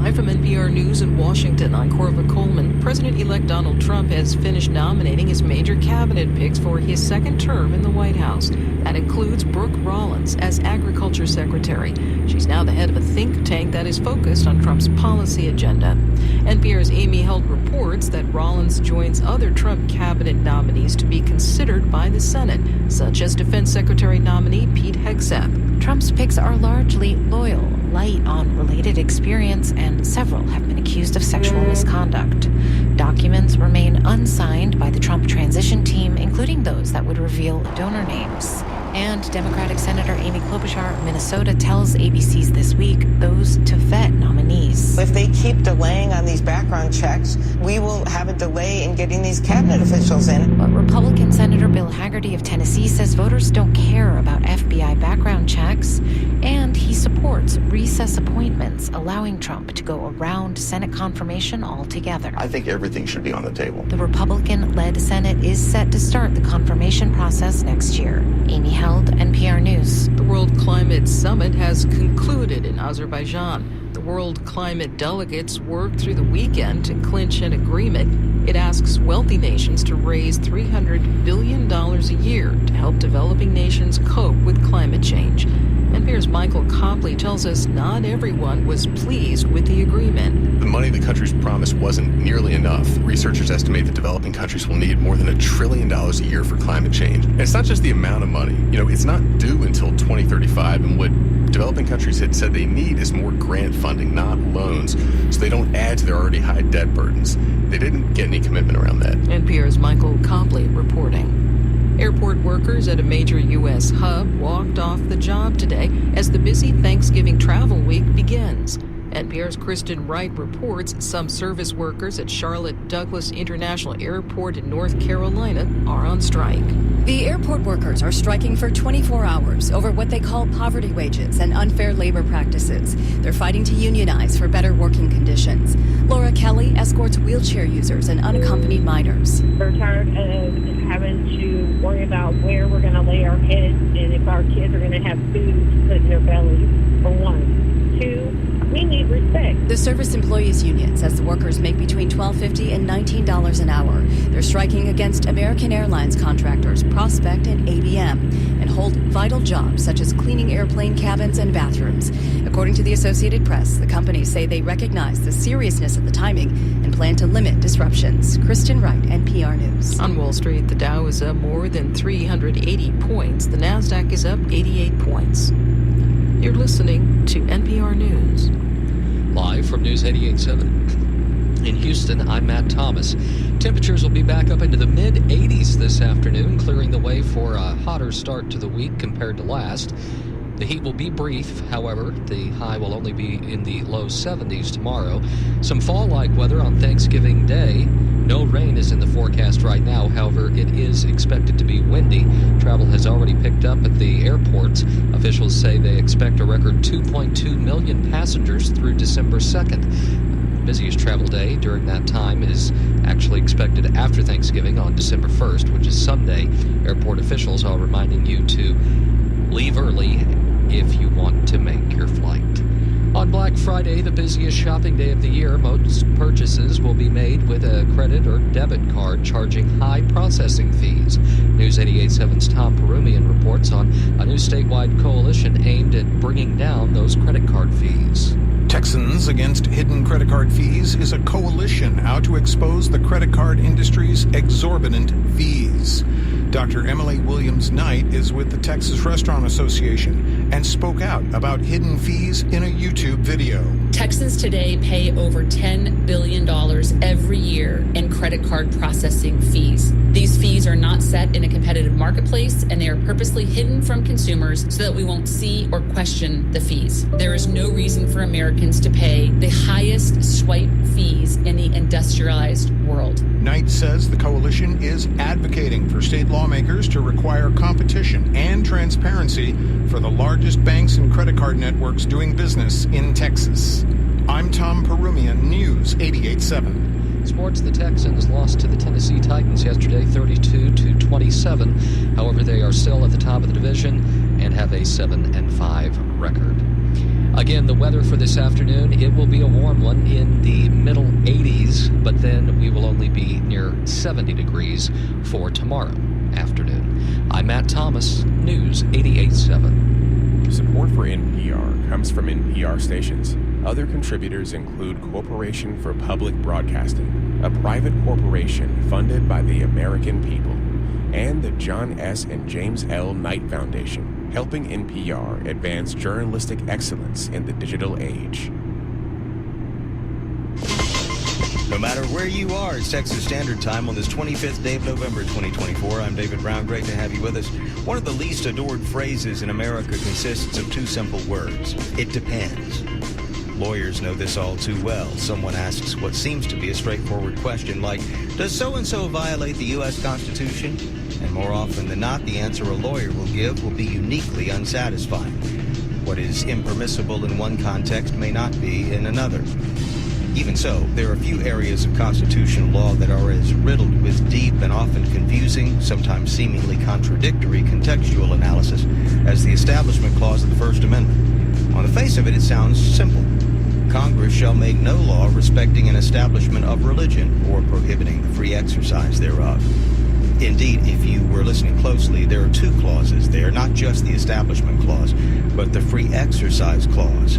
Live from NPR News in Washington, I'm Corva Coleman. President-elect Donald Trump has finished nominating his major cabinet picks for his second term in the White House. That includes Brooke Rollins as Agriculture Secretary. She's now the head of a think tank that is focused on Trump's policy agenda. NPR's Amy Held reports that Rollins joins other Trump cabinet nominees to be considered by the Senate, such as Defense Secretary nominee Pete Hegseth. Trump's picks are largely loyal, light on related experience, and several have been accused of sexual misconduct. Documents remain unsigned by the Trump transition team, including those that would reveal donor names. And Democratic Senator Amy Klobuchar of Minnesota tells ABC's This Week those to vet nominees. If they keep delaying on these background checks, we will have a delay in getting these cabinet officials in. But Republican Senator Bill Haggerty of Tennessee says voters don't care about FBI background checks, and he supports recess appointments, allowing Trump to go around Senate confirmation altogether. I think everything should be on the table. The Republican-led Senate is set to start the confirmation process next year. Amy Held, NPR News. The World Climate Summit has concluded in Azerbaijan. The World Climate delegates worked through the weekend to clinch an agreement. It asks wealthy nations to raise $300 billion a year to help developing nations cope with climate change. NPR's Michael Copley tells us not everyone was pleased with the agreement. The money the countries promised wasn't nearly enough. Researchers estimate that developing countries will need more than $1 trillion a year for climate change. And it's not just the amount of money. It's not due until 2035, and what developing countries had said they need is more grant funding, not loans, so they don't add to their already high debt burdens. They didn't get any commitment around that. NPR's Michael Copley reporting. Airport workers at a major U.S. hub walked off the job today as the busy Thanksgiving travel week begins. NPR's Kristen Wright reports some service workers at Charlotte Douglas International Airport in North Carolina are on strike. The airport workers are striking for 24 hours over what they call poverty wages and unfair labor practices. They're fighting to unionize for better working conditions. Laura Kelly escorts wheelchair users and unaccompanied minors. We're tired of having to worry about where we're going to lay our heads and if our kids are going to have food to put in their bellies, for one. Two, we need respect. The Service Employees Union says the workers make between $12.50 and $19 an hour. They're striking against American Airlines contractors Prospect and ABM and hold vital jobs such as cleaning airplane cabins and bathrooms. According to the Associated Press, the companies say they recognize the seriousness of the timing and plan to limit disruptions. Kristen Wright, NPR News. On Wall Street, the Dow is up more than 380 points. The Nasdaq is up 88 points. You're listening to NPR News. Live from News 88.7 in Houston, I'm Matt Thomas. Temperatures will be back up into the mid-80s this afternoon, clearing the way for a hotter start to the week compared to last. The heat will be brief. However, the high will only be in the low 70s tomorrow. Some fall-like weather on Thanksgiving Day. No rain is in the forecast right now. However, it is expected to be windy. Travel has already picked up at the airports. Officials say they expect a record 2.2 million passengers through December 2nd. The busiest travel day during that time is actually expected after Thanksgiving on December 1st, which is Sunday. Airport officials are reminding you to leave early if you want to make your flight. On Black Friday, the busiest shopping day of the year, most purchases will be made with a credit or debit card charging high processing fees. News 88.7's Tom Perumian reports on a new statewide coalition aimed at bringing down those credit card fees. Texans Against Hidden Credit Card Fees is a coalition out to expose the credit card industry's exorbitant fees. Dr. Emily Williams-Knight is with the Texas Restaurant Association and spoke out about hidden fees in a YouTube video. Texans today pay over $10 billion every year in credit card processing fees. These fees are not set in a competitive marketplace, and they are purposely hidden from consumers so that we won't see or question the fees. There is no reason for Americans to pay the highest swipe fees in the industrialized world. Knight says the coalition is advocating for state lawmakers to require competition and transparency for the largest banks and credit card networks doing business in Texas. I'm Tom Perumian, News 88.7. Sports, the Texans lost to the Tennessee Titans yesterday, 32-27. However, they are still at the top of the division and have a 7-5 record. Again, the weather for this afternoon, it will be a warm one in the middle 80s, but then we will only be near 70 degrees for tomorrow afternoon. I'm Matt Thomas, News 88.7. Support for NPR comes from NPR stations. Other contributors include Corporation for Public Broadcasting, a private corporation funded by the American people, and the John S. and James L. Knight Foundation, helping NPR advance journalistic excellence in the digital age. No matter where you are, it's Texas Standard Time on this 25th day of November 2024. I'm David Brown. Great to have you with us. One of the least adored phrases in America consists of two simple words. It depends. Lawyers know this all too well. Someone asks what seems to be a straightforward question like, does so-and-so violate the U.S. Constitution? And more often than not, the answer a lawyer will give will be uniquely unsatisfying. What is impermissible in one context may not be in another. Even so, there are a few areas of constitutional law that are as riddled with deep and often confusing, sometimes seemingly contradictory contextual analysis as the Establishment Clause of the First Amendment. On the face of it, it sounds simple. Congress shall make no law respecting an establishment of religion or prohibiting the free exercise thereof. Indeed, if you were listening closely, there are two clauses there, not just the Establishment Clause, but the Free Exercise Clause.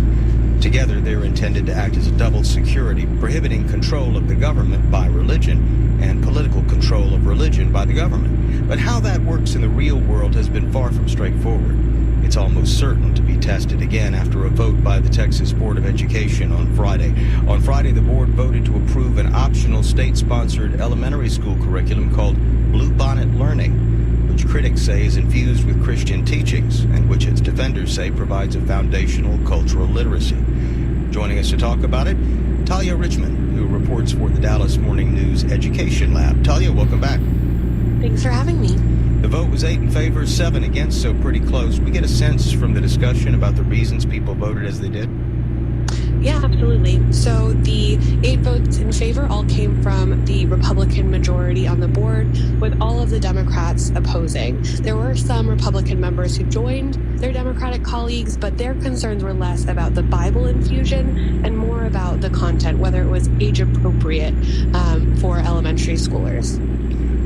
Together, they're intended to act as a double security, prohibiting control of the government by religion and political control of religion by the government. But how that works in the real world has been far from straightforward. It's almost certain to be tested again after a vote by the Texas Board of Education on Friday. On Friday, the board voted to approve an optional state-sponsored elementary school curriculum called Bluebonnet Learning, which critics say is infused with Christian teachings and which its defenders say provides a foundational cultural literacy. Joining us to talk about it, Talia Richmond, who reports for the Dallas Morning News Education Lab. Talia, welcome back. Thanks for having me. The vote was 8 in favor, 7 against, so pretty close. We get a sense from the discussion about the reasons people voted as they did. Yeah, absolutely. So the 8 votes in favor all came from the Republican majority on the board, with all of the Democrats opposing. There were some Republican members who joined their Democratic colleagues, but their concerns were less about the Bible infusion and more about the content, whether it was age appropriate for elementary schoolers.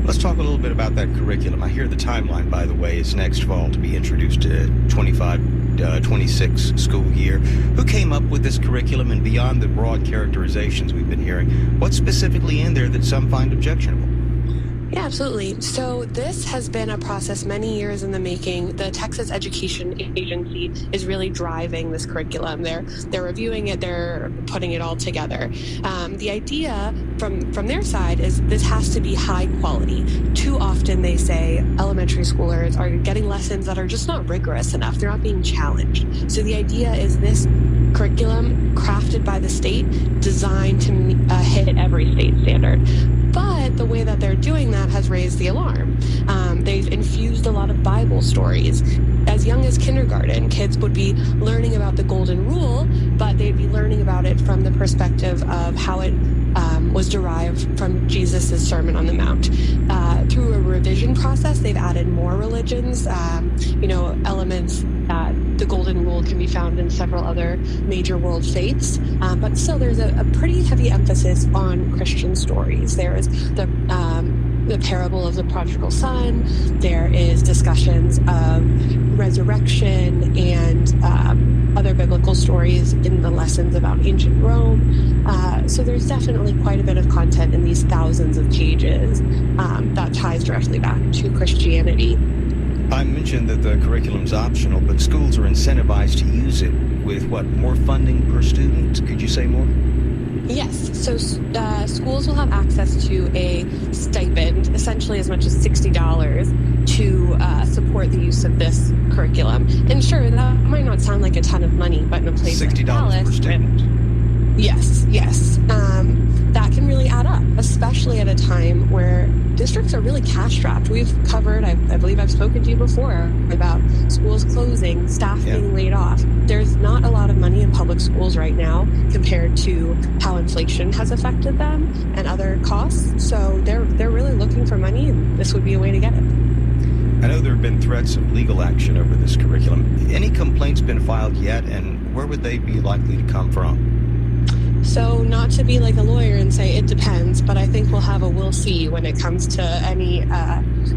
Let's talk a little bit about that curriculum. I hear the timeline, by the way, is next fall to be introduced to 25-26 school year. Who came up with this curriculum, and beyond the broad characterizations we've been hearing, what's specifically in there that some find objectionable? Yeah, absolutely. So this has been a process many years in the making. The Texas Education Agency is really driving this curriculum. They're reviewing it. They're putting it all together. The idea from their side is this has to be high quality. Too often they say elementary schoolers are getting lessons that are just not rigorous enough. They're not being challenged. So the idea is this curriculum crafted by the state, designed to hit every state standard. But the way that they're doing that has raised the alarm. They've infused a lot of Bible stories. As young as kindergarten, kids would be learning about the Golden Rule, but they'd be learning about it from the perspective of how it was derived from Jesus' Sermon on the Mount. Through a revision process, they've added more religions, elements that the Golden Rule can be found in several other major world faiths. But still, there's a pretty heavy emphasis on Christian stories. There is the parable of the prodigal son. There is discussions of resurrection and other biblical stories in the lessons about ancient Rome. So there's definitely quite a bit of content in these thousands of pages that ties directly back to Christianity. I mentioned that the curriculum's optional, but schools are incentivized to use it with, more funding per student? Could you say more? Yes. So schools will have access to a stipend, essentially as much as $60, to support the use of this curriculum. And sure, that might not sound like a ton of money, but in a place like Dallas, per student. Yes. That can really add up, especially at a time where districts are really cash-strapped. We've covered, I believe I've spoken to you before, about schools closing, staff being laid off. There's not a lot of money in public schools right now compared to how inflation has affected them and other costs. So they're really looking for money, and this would be a way to get it. I know there have been threats of legal action over this curriculum. Any complaints been filed yet, and where would they be likely to come from? So not to be like a lawyer and say it depends, but I think we'll see when it comes to any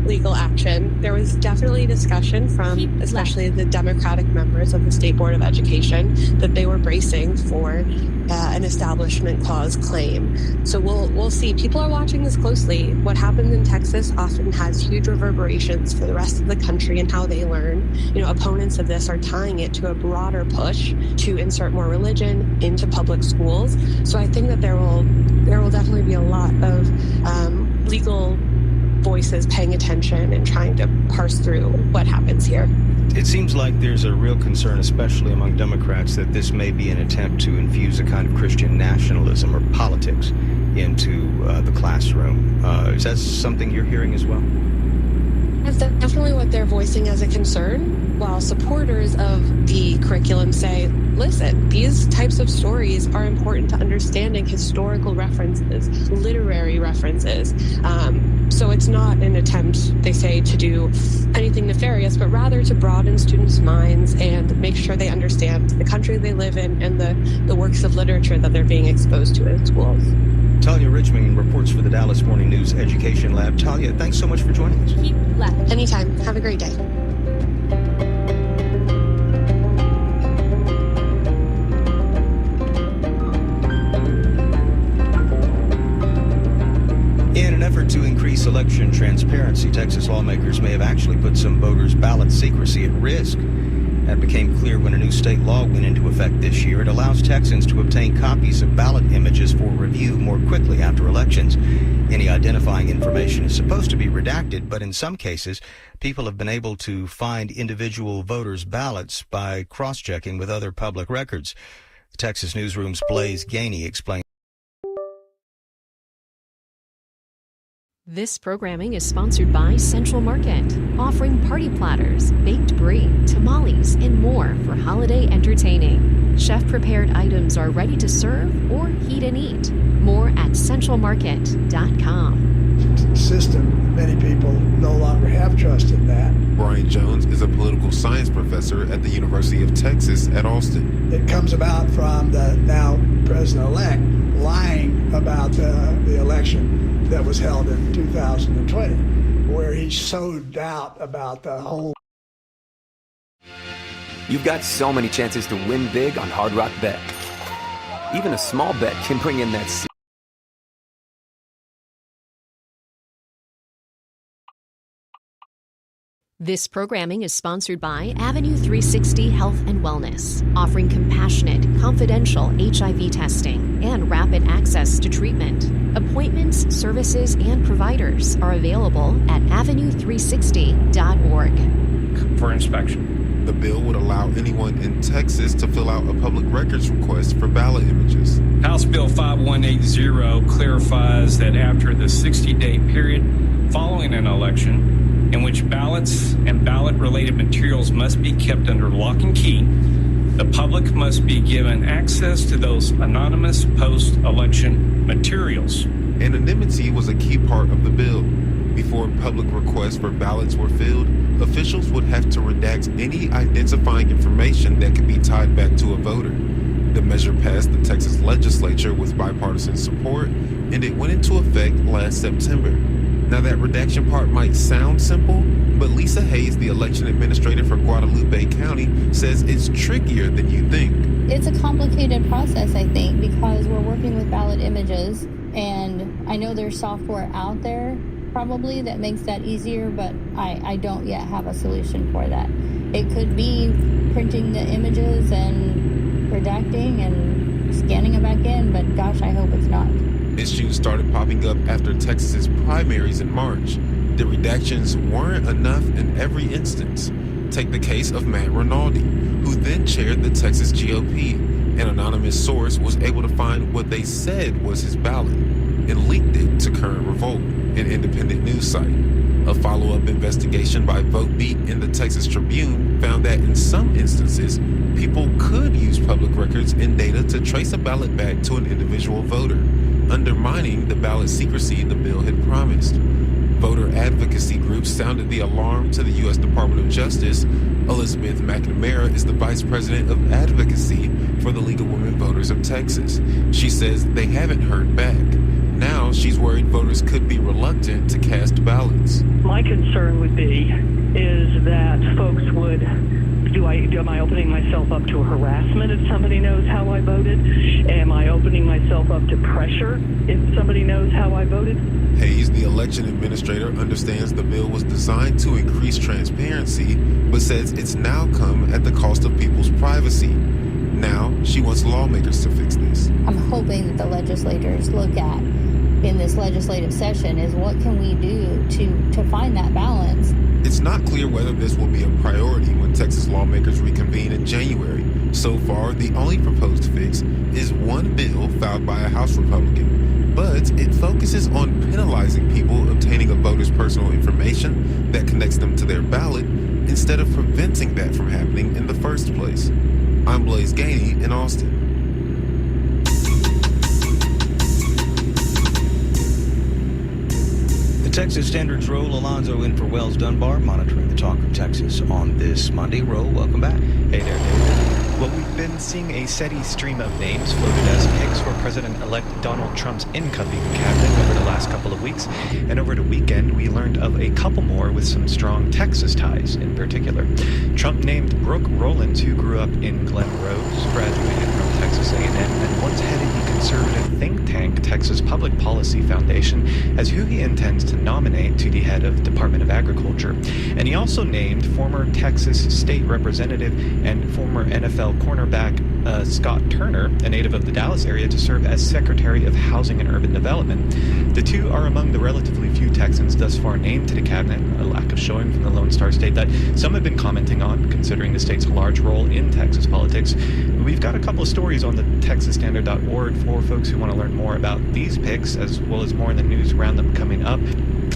legal action. There was definitely discussion from especially the Democratic members of the State Board of Education that they were bracing for an Establishment Clause claim. So we'll see. People are watching this closely. What happens in Texas often has huge reverberations for the rest of the country and how they learn. Opponents of this are tying it to a broader push to insert more religion into public schools. So I think that there will definitely be a lot of legal voices paying attention and trying to parse through what happens here. It seems like there's a real concern, especially among Democrats, that this may be an attempt to infuse a kind of Christian nationalism or politics into the classroom. Is that something you're hearing as well? That's definitely what they're voicing as a concern, while supporters of the curriculum say, listen, these types of stories are important to understanding historical references, literary references. So it's not an attempt, they say, to do anything nefarious, but rather to broaden students' minds and make sure they understand the country they live in and the works of literature that they're being exposed to in schools. Talia Richmond reports for the Dallas Morning News Education Lab. Talia, thanks so much for joining us. Keep left. Anytime. Have a great day. In an effort to increase election transparency, Texas lawmakers may have actually put some voters' ballot secrecy at risk. That became clear when a new state law went into effect this year. It allows Texans to obtain copies of ballot images for review more quickly after elections. Any identifying information is supposed to be redacted, but in some cases, people have been able to find individual voters' ballots by cross-checking with other public records. The Texas Newsroom's Blaze Gainey explains. This programming is sponsored by Central Market, offering party platters, baked brie, tamales, and more for holiday entertaining. Chef-prepared items are ready to serve or heat and eat. More at centralmarket.com. System, many people no longer have trust in that. Brian Jones is a political science professor at the University of Texas at Austin. It comes about from the now president-elect lying about the election that was held in 2020, where he sowed doubt about the whole. You've got so many chances to win big on Hard Rock Bet. Even a small bet can bring in that. This programming is sponsored by Avenue 360 Health and Wellness, offering compassionate, confidential HIV testing and rapid access to treatment. Appointments, services, and providers are available at avenue360.org. For inspection. The bill would allow anyone in Texas to fill out a public records request for ballot images. House Bill 5180 clarifies that after the 60-day period following an election, in which ballots and ballot-related materials must be kept under lock and key, the public must be given access to those anonymous post-election materials. Anonymity was a key part of the bill. Before public requests for ballots were filled, officials would have to redact any identifying information that could be tied back to a voter. The measure passed the Texas legislature with bipartisan support, and it went into effect last September. Now, that redaction part might sound simple, but Lisa Hayes, the election administrator for Guadalupe County, says it's trickier than you think. It's a complicated process, I think, because we're working with ballot images, and I know there's software out there probably that makes that easier, but I don't yet have a solution for that. It could be printing the images and redacting and scanning them back in, but gosh, I hope it's not. Issues started popping up after Texas's primaries in March. The redactions weren't enough in every instance. Take the case of Matt Rinaldi, who then chaired the Texas GOP. An anonymous source was able to find what they said was his ballot and leaked it to Current Revolt, an independent news site. A follow-up investigation by VoteBeat and the Texas Tribune found that in some instances, people could use public records and data to trace a ballot back to an individual voter, undermining the ballot secrecy the bill had promised. Voter advocacy groups sounded the alarm to the U.S. Department of Justice. Elizabeth McNamara is the vice president of advocacy for the League of Women Voters of Texas. She says they haven't heard back. Now she's worried voters could be reluctant to cast ballots. My concern would be is that folks would, am I opening myself up to harassment if somebody knows how I voted? Am I opening myself up to pressure if somebody knows how I voted? Hayes, the election administrator, understands the bill was designed to increase transparency, but says it's now come at the cost of people's privacy. Now she wants lawmakers to fix this. I'm hoping that the legislators look at in this legislative session is what can we do to find that balance. It's not clear whether this will be a priority when Texas lawmakers reconvene in January. So far, the only proposed fix is one bill filed by a House Republican. but it focuses on penalizing people obtaining a voter's personal information that connects them to their ballot instead of preventing that from happening in the first place. I'm Blaze Gainey in Austin. The Texas Standard's Roll Alonzo in for Wells Dunbar, monitoring the talk of Texas on this Monday. Roll, welcome back. Hey there, David. Well, we've been seeing a steady stream of names floated as picks for President-elect Donald Trump's incoming cabinet over the last couple of weeks. And over the weekend, we learned of a couple more with some strong Texas ties in particular. Trump named Brooke Rollins, who grew up in Glen Rose, graduated from Texas A&M, and once headed the conservative think tank Texas Public Policy Foundation, as who he intends to nominate to the head of Department of Agriculture. And he also named former Texas State Representative and former NFL cornerback Scott Turner, a native of the Dallas area, to serve as Secretary of Housing and Urban Development. The two are among the relatively few Texans thus far named to the cabinet, a lack of showing from the Lone Star State that some have been commenting on, considering the state's large role in Texas politics. We've got a couple of stories on the TexasStandard.org for folks who want to learn more about these picks, as well as more in the news roundup coming up.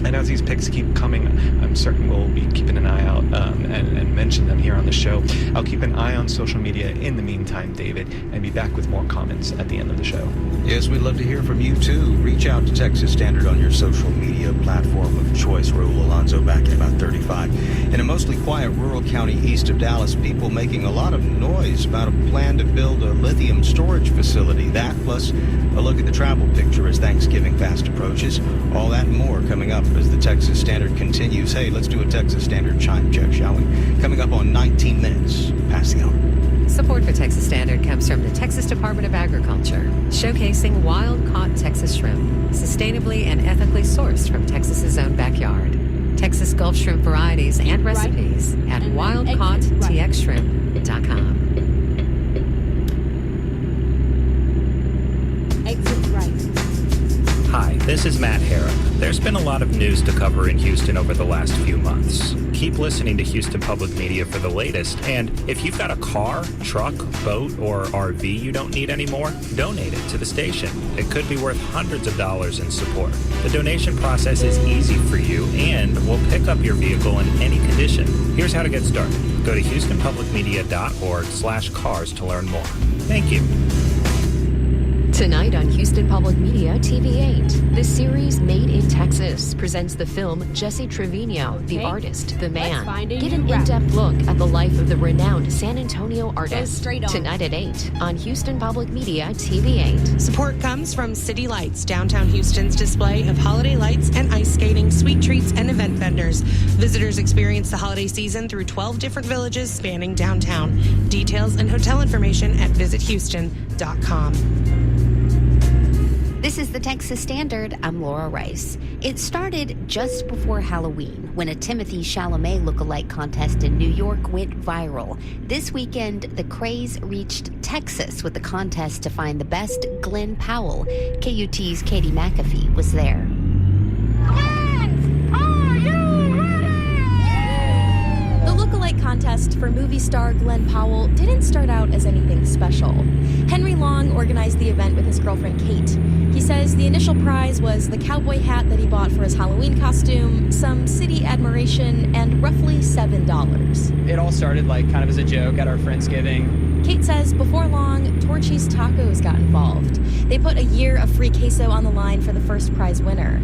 And as these picks keep coming, I'm certain we'll be keeping an eye out and mention them here on the show. I'll keep an eye on social media in the meantime, David, and be back with more comments at the end of the show. Yes, we'd love to hear from you, too. Reach out to Texas Standard on your social media platform of choice. Raul Alonzo back at about 35. In a mostly quiet rural county east of Dallas, people making a lot of noise about a plan to build a lithium storage facility. That, plus a look at the travel picture as Thanksgiving fast approaches. All that and more coming up as the Texas Standard continues. Hey, let's do a Texas Standard chime check, shall we? Coming up on 19 minutes past the hour. Support for Texas Standard comes from the Texas Department of Agriculture, showcasing wild-caught Texas shrimp, sustainably and ethically sourced from Texas's own backyard. Texas Gulf shrimp varieties and recipes at wildcaughttxshrimp.com. Exit right. Hi, this is Matt Harrop. There's been a lot of news to cover in Houston over the last few months. Keep listening to Houston Public Media for the latest, and if you've got a car, truck, boat, or RV you don't need anymore, donate it to the station. It could be worth hundreds of dollars in support. The donation process is easy for you, and we'll pick up your vehicle in any condition. Here's how to get started. Go to HoustonPublicMedia.org/cars to learn more. Thank you. Tonight on Houston Public Media TV8, the series Made in Texas presents the film Jesse Trevino, the artist, the man. Get an in-depth look at the life of the renowned San Antonio artist. Tonight at 8 on Houston Public Media TV8. Support comes from City Lights, downtown Houston's display of holiday lights and ice skating, sweet treats, and event vendors. Visitors experience the holiday season through 12 different villages spanning downtown. Details and hotel information at visithouston.com. This is the Texas Standard. I'm Laura Rice. It started just before Halloween when a Timothée Chalamet lookalike contest in New York went viral. This weekend, the craze reached Texas with the contest to find the best Glenn Powell. KUT's Katie McAfee was there. The lookalike contest for movie star Glenn Powell didn't start out as anything special. Henry Long organized the event with his girlfriend Kate. He says the initial prize was the cowboy hat that he bought for his Halloween costume, some city admiration, and roughly $7. It all started kind of as a joke at our Friendsgiving. Kate says before long, Torchy's Tacos got involved. They put a year of free queso on the line for the first prize winner.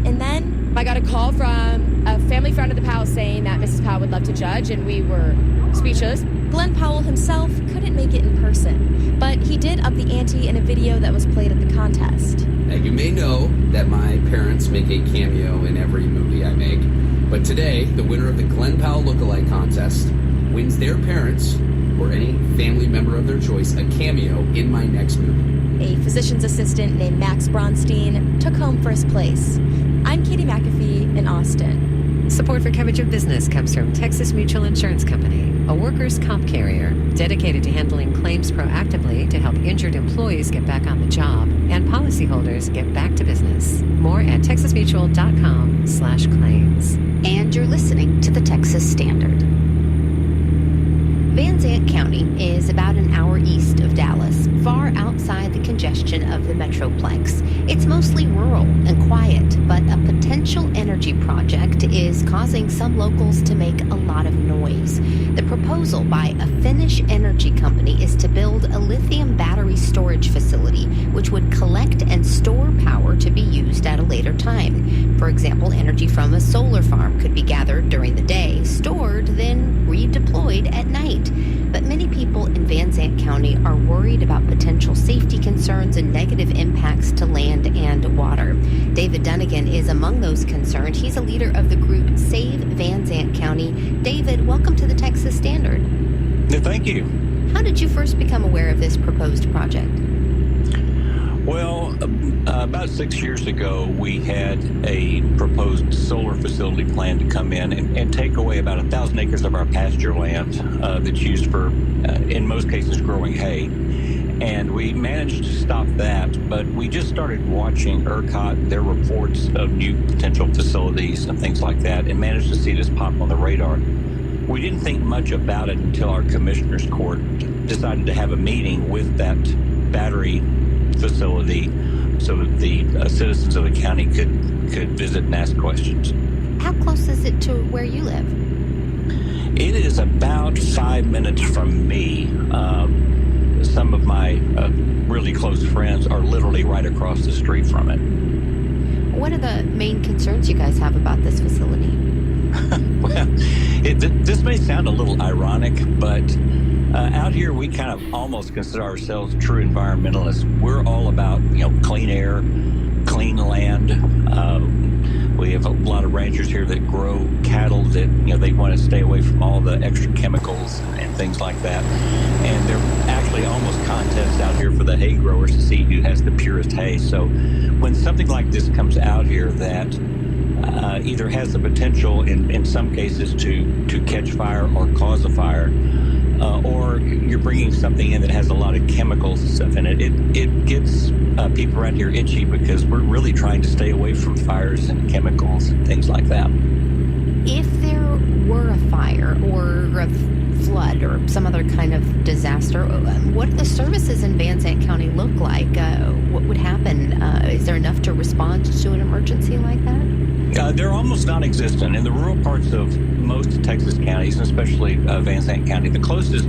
And then I got a call from a family friend of the Powell saying that Mrs. Powell would love to judge, and we were speechless. Glenn Powell himself couldn't make it in person, but he did up the ante in a video that was played at the contest. Now, you may know that my parents make a cameo in every movie I make, but today, the winner of the Glenn Powell lookalike contest wins their parents, or any family member of their choice, a cameo in my next movie. A physician's assistant named Max Bronstein took home first place. I'm Katie McAfee in Austin. Support for coverage of business comes from Texas Mutual Insurance Company, a workers' comp carrier dedicated to handling claims proactively to help injured employees get back on the job and policyholders get back to business. More at texasmutual.com/claims. And you're listening to the Texas Standard. Van Zandt County is about an hour east of Dallas, far outside the congestion of the metroplex. It's mostly rural and quiet, but a potential energy project is causing some locals to make a lot of noise. The proposal by a Finnish energy company is to build a lithium battery storage facility, which would collect and store power to be used at a later time. For example, energy from a solar farm could be gathered during the day, stored, then redeployed at night. But many people in Van Zandt County are worried about potential safety concerns and negative impacts to land and water. David Dunnigan is among those concerned. He's a leader of the group Save Van Zandt County. David, welcome to the Texas Standard. Thank you. How did you first become aware of this proposed project? Well, about 6 years ago, we had a proposed solar facility plan to come in and take away about 1,000 acres of our pasture land that's used for, in most cases, growing hay. And we managed to stop that, but we just started watching ERCOT, their reports of new potential facilities and things like that, and managed to see this pop on the radar. We didn't think much about it until our commissioner's court decided to have a meeting with that battery facility so that the citizens of the county could visit and ask questions. How close is it to where you live? It is about 5 minutes from me. Some of my really close friends are literally right across the street from it. What are the main concerns you guys have about this facility? Well, this may sound a little ironic, but out here we kind of almost consider ourselves true environmentalists. We're all about, clean air, clean land. We have a lot of ranchers here that grow cattle that, they want to stay away from all the extra chemicals and things like that. And there are actually almost contests out here for the hay growers to see who has the purest hay. So when something like this comes out here that either has the potential in some cases to catch fire or cause a fire, or you're bringing something in that has a lot of chemicals and stuff in it, it gets people around here itchy because we're really trying to stay away from fires and chemicals and things like that. If there were a fire or a flood or some other kind of disaster, what do the services in Van Zandt County look like? What would happen? Is there enough to respond to an emergency like that? They're almost non-existent. In the rural parts of most Texas counties, and especially Van Zandt County, the closest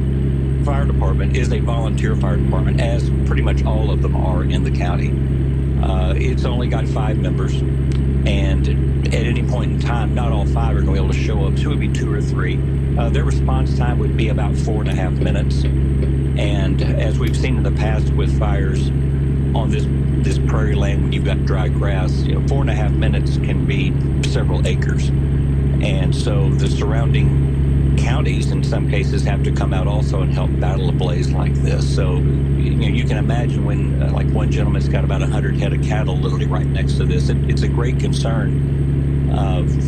fire department is a volunteer fire department, as pretty much all of them are in the county. It's only got 5 members, and at any point in time, not all 5 are going to be able to show up, so it would be 2 or 3. Their response time would be about 4.5 minutes. And as we've seen in the past with fires on this prairie land, when you've got dry grass, 4.5 minutes can be several acres. And so the surrounding counties in some cases have to come out also and help battle a blaze like this. So you can imagine when like one gentleman's got about 100 head of cattle literally right next to this. It's a great concern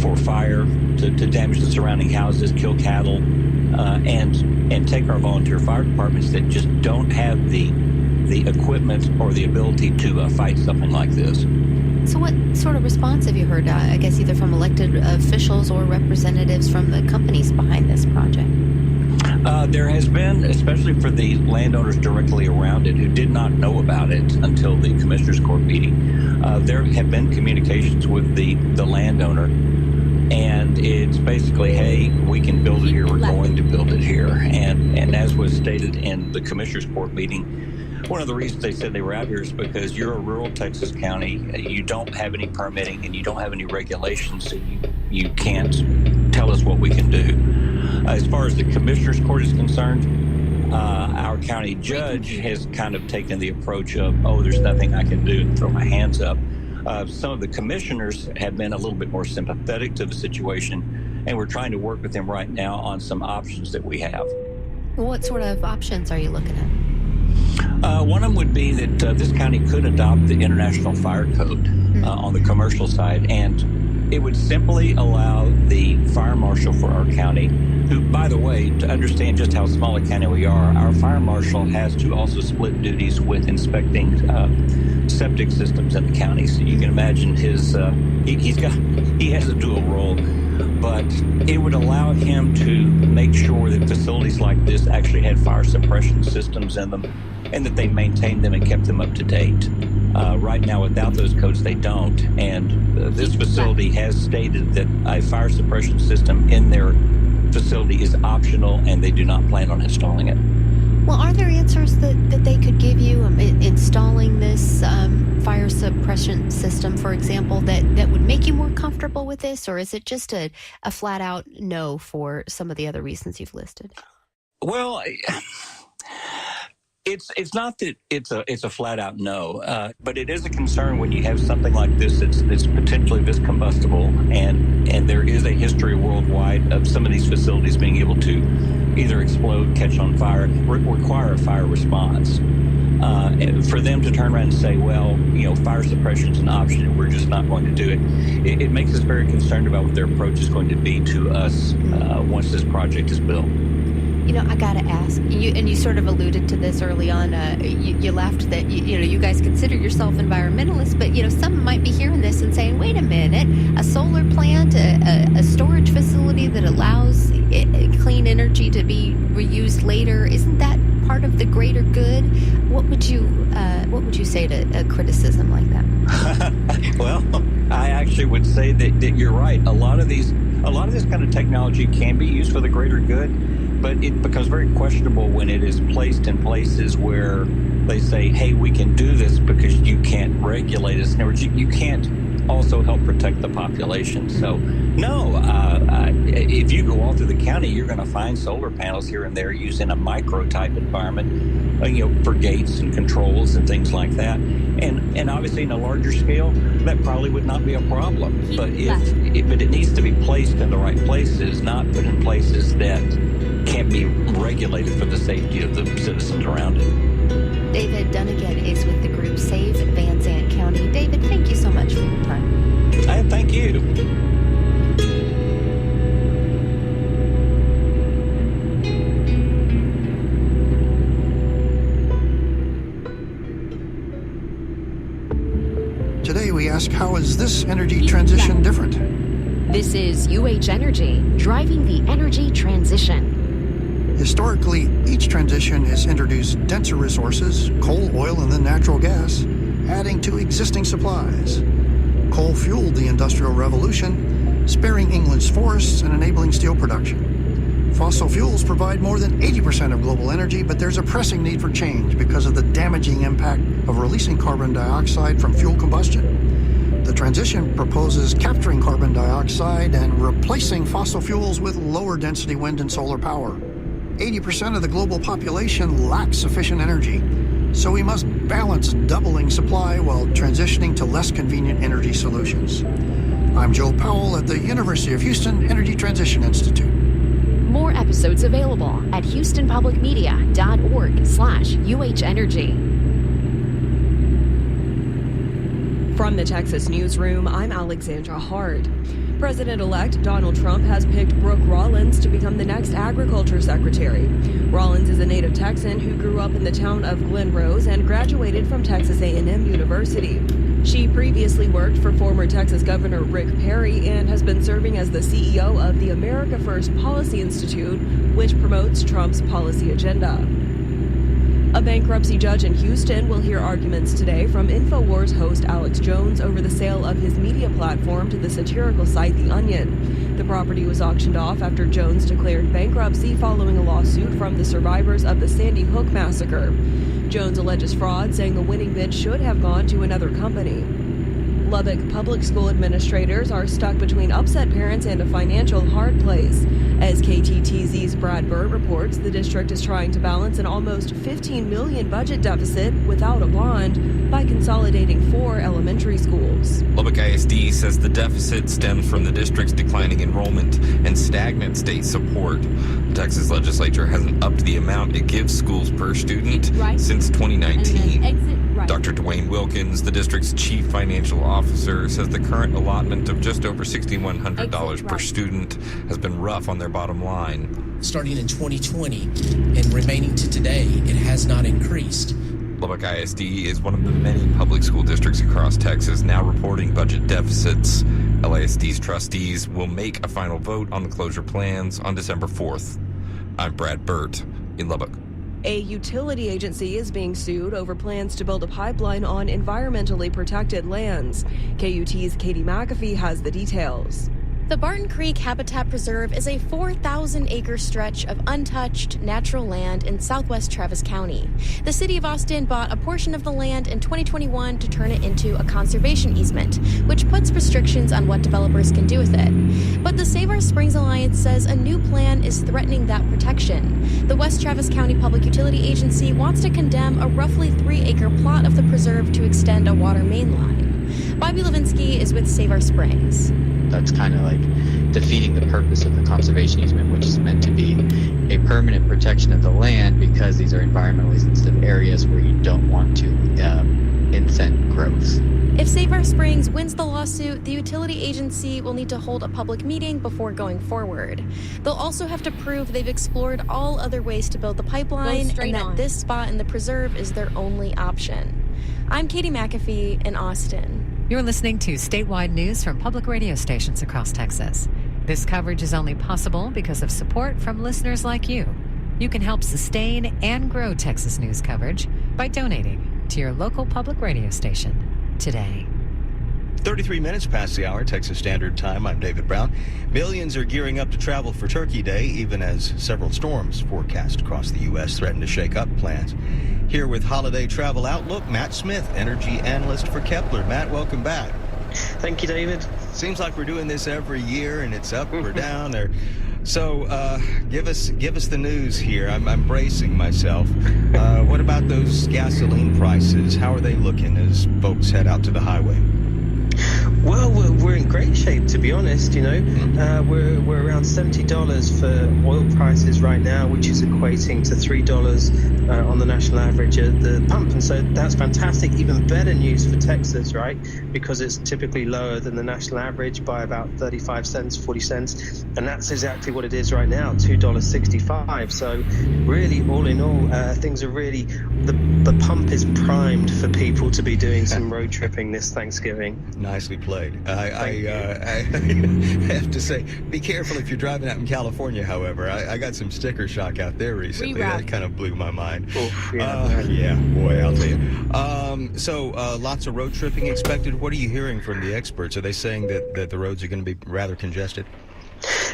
for fire to damage the surrounding houses, kill cattle, and take our volunteer fire departments that just don't have the equipment or the ability to fight something like this. So what sort of response have you heard, I guess either from elected officials or representatives from the companies behind this project? There has been, especially for the landowners directly around it who did not know about it until the Commissioner's Court meeting, there have been communications with the landowner, and it's basically, hey, we can build it here, we're going to build it here. And as was stated in the Commissioner's Court meeting, one of the reasons they said they were out here is because you're a rural Texas county, you don't have any permitting and you don't have any regulations, so you can't tell us what we can do. As far as the Commissioner's Court is concerned, our county judge has kind of taken the approach of, there's nothing I can do, and throw my hands up. Some of the commissioners have been a little bit more sympathetic to the situation, and we're trying to work with them right now on some options that we have. What sort of options are you looking at? One of them would be that this county could adopt the International Fire Code on the commercial side, and it would simply allow the fire marshal for our county, who, by the way, to understand just how small a county we are, our fire marshal has to also split duties with inspecting septic systems in the county. So you can imagine he has a dual role, but it would allow him to make sure that facilities like this actually had fire suppression systems in them and that they maintained them and kept them up to date. Right now, without those codes, they don't. And this facility has stated that a fire suppression system in their facility is optional, and they do not plan on installing it. Well, are there answers that they could give you installing this fire suppression system, for example, that would make you more comfortable with this? Or is it just a flat out no for some of the other reasons you've listed? Well, it's not that it's a flat out no, but it is a concern when you have something like this that's potentially viscombustible, and there is a history worldwide of some of these facilities being able to either explode, catch on fire, require a fire response. For them to turn around and say, well, fire suppression is an option and we're just not going to do it, it makes us very concerned about what their approach is going to be to us once this project is built. I got to ask, you sort of alluded to this early on. You laughed that, you guys consider yourself environmentalists, but, some might be hearing this and saying, wait a minute, a solar plant, a storage facility that allows clean energy to be reused later, isn't that part of the greater good? What would you say to a criticism like that? Well, I actually would say that you're right. A lot of this kind of technology can be used for the greater good, but it becomes very questionable when it is placed in places where they say, hey, we can do this because you can't regulate us. In other words, you can't also help protect the population. So, no, if you go all through the county, you're going to find solar panels here and there used in a micro-type environment, for gates and controls and things like that. And obviously, in a larger scale, that probably would not be a problem. But it needs to be placed in the right places, not put in places that can't be regulated for the safety of the citizens around it. David Dunnigan is with the group Save Van Zandt County. David, thank you so much for your time. Thank you. Today we ask, how is this energy transition different? This is UH Energy, driving the energy transition. Historically, each transition has introduced denser resources, coal, oil, and then natural gas, adding to existing supplies. Coal fueled the Industrial Revolution, sparing England's forests and enabling steel production. Fossil fuels provide more than 80% of global energy, but there's a pressing need for change because of the damaging impact of releasing carbon dioxide from fuel combustion. The transition proposes capturing carbon dioxide and replacing fossil fuels with lower density wind and solar power. 80% of the global population lacks sufficient energy, so we must balance doubling supply while transitioning to less convenient energy solutions. I'm Joe Powell at the University of Houston Energy Transition Institute. More episodes available at houstonpublicmedia.org/UHenergy. From the Texas Newsroom, I'm Alexandra Hart. President-elect Donald Trump has picked Brooke Rollins to become the next agriculture secretary. Rollins is a native Texan who grew up in the town of Glen Rose and graduated from Texas A&M University. She previously worked for former Texas Governor Rick Perry and has been serving as the CEO of the America First Policy Institute, which promotes Trump's policy agenda. A bankruptcy judge in Houston will hear arguments today from InfoWars host Alex Jones over the sale of his media platform to the satirical site The Onion. The property was auctioned off after Jones declared bankruptcy following a lawsuit from the survivors of the Sandy Hook massacre. Jones alleges fraud, saying the winning bid should have gone to another company. Lubbock public school administrators are stuck between upset parents and a financial hard place. As KTTZ's Brad Burt reports, the district is trying to balance an almost $15 million budget deficit without a bond by consolidating 4 elementary schools. Lubbock ISD says the deficit stems from the district's declining enrollment and stagnant state support. The Texas legislature hasn't upped the amount it gives schools per student since 2019. Dr. Dwayne Wilkins, the district's chief financial officer, says the current allotment of just over $6,100 per student has been rough on their bottom line. Starting in 2020 and remaining to today, it has not increased. Lubbock ISD is one of the many public school districts across Texas now reporting budget deficits. LASD's trustees will make a final vote on the closure plans on December 4th. I'm Brad Burt in Lubbock. A utility agency is being sued over plans to build a pipeline on environmentally protected lands. KUT's Katie McAfee has the details. The Barton Creek Habitat Preserve is a 4,000-acre stretch of untouched natural land in southwest Travis County. The city of Austin bought a portion of the land in 2021 to turn it into a conservation easement, which puts restrictions on what developers can do with it. But the Save Our Springs Alliance says a new plan is threatening that protection. The West Travis County Public Utility Agency wants to condemn a roughly 3-acre plot of the preserve to extend a water main line. Bobby Levinsky is with Save Our Springs. That's kind of like defeating the purpose of the conservation easement, which is meant to be a permanent protection of the land because these are environmentally sensitive areas where you don't want to incent growth. If Save Our Springs wins the lawsuit, the utility agency will need to hold a public meeting before going forward. They'll also have to prove they've explored all other ways to build the pipeline and that this spot in the preserve is their only option. I'm Katie McAfee in Austin. You're listening to statewide news from public radio stations across Texas. This coverage is only possible because of support from listeners like you. You can help sustain and grow Texas news coverage by donating to your local public radio station today. 33 minutes past the hour, Texas Standard Time. I'm David Brown. Millions are gearing up to travel for Turkey Day, even as several storms forecast across the U.S. threaten to shake up plans. Here with Holiday Travel Outlook, Matt Smith, energy analyst for Kepler. Matt, welcome back. Thank you, David. Seems like we're doing this every year, and it's up or down. So give us the news here. I'm bracing myself. What about those gasoline prices? How are they looking as folks head out to the highway? Well, we're in great shape, to be honest. We're around $70 for oil prices right now, which is equating to $3 on the national average at the pump. And so that's fantastic. Even better news for Texas, right? Because it's typically lower than the national average by about 35 cents, 40 cents. And that's exactly what it is right now, $2.65. So really, all in all, things are really, the pump is primed for people to be doing some road tripping this Thanksgiving. Nicely played. I have to say, be careful if you're driving out in California, however. I got some sticker shock out there recently. That kind of blew my mind. Oof, yeah, boy, I'll tell you. So lots of road tripping expected. What are you hearing from the experts? Are they saying that the roads are going to be rather congested?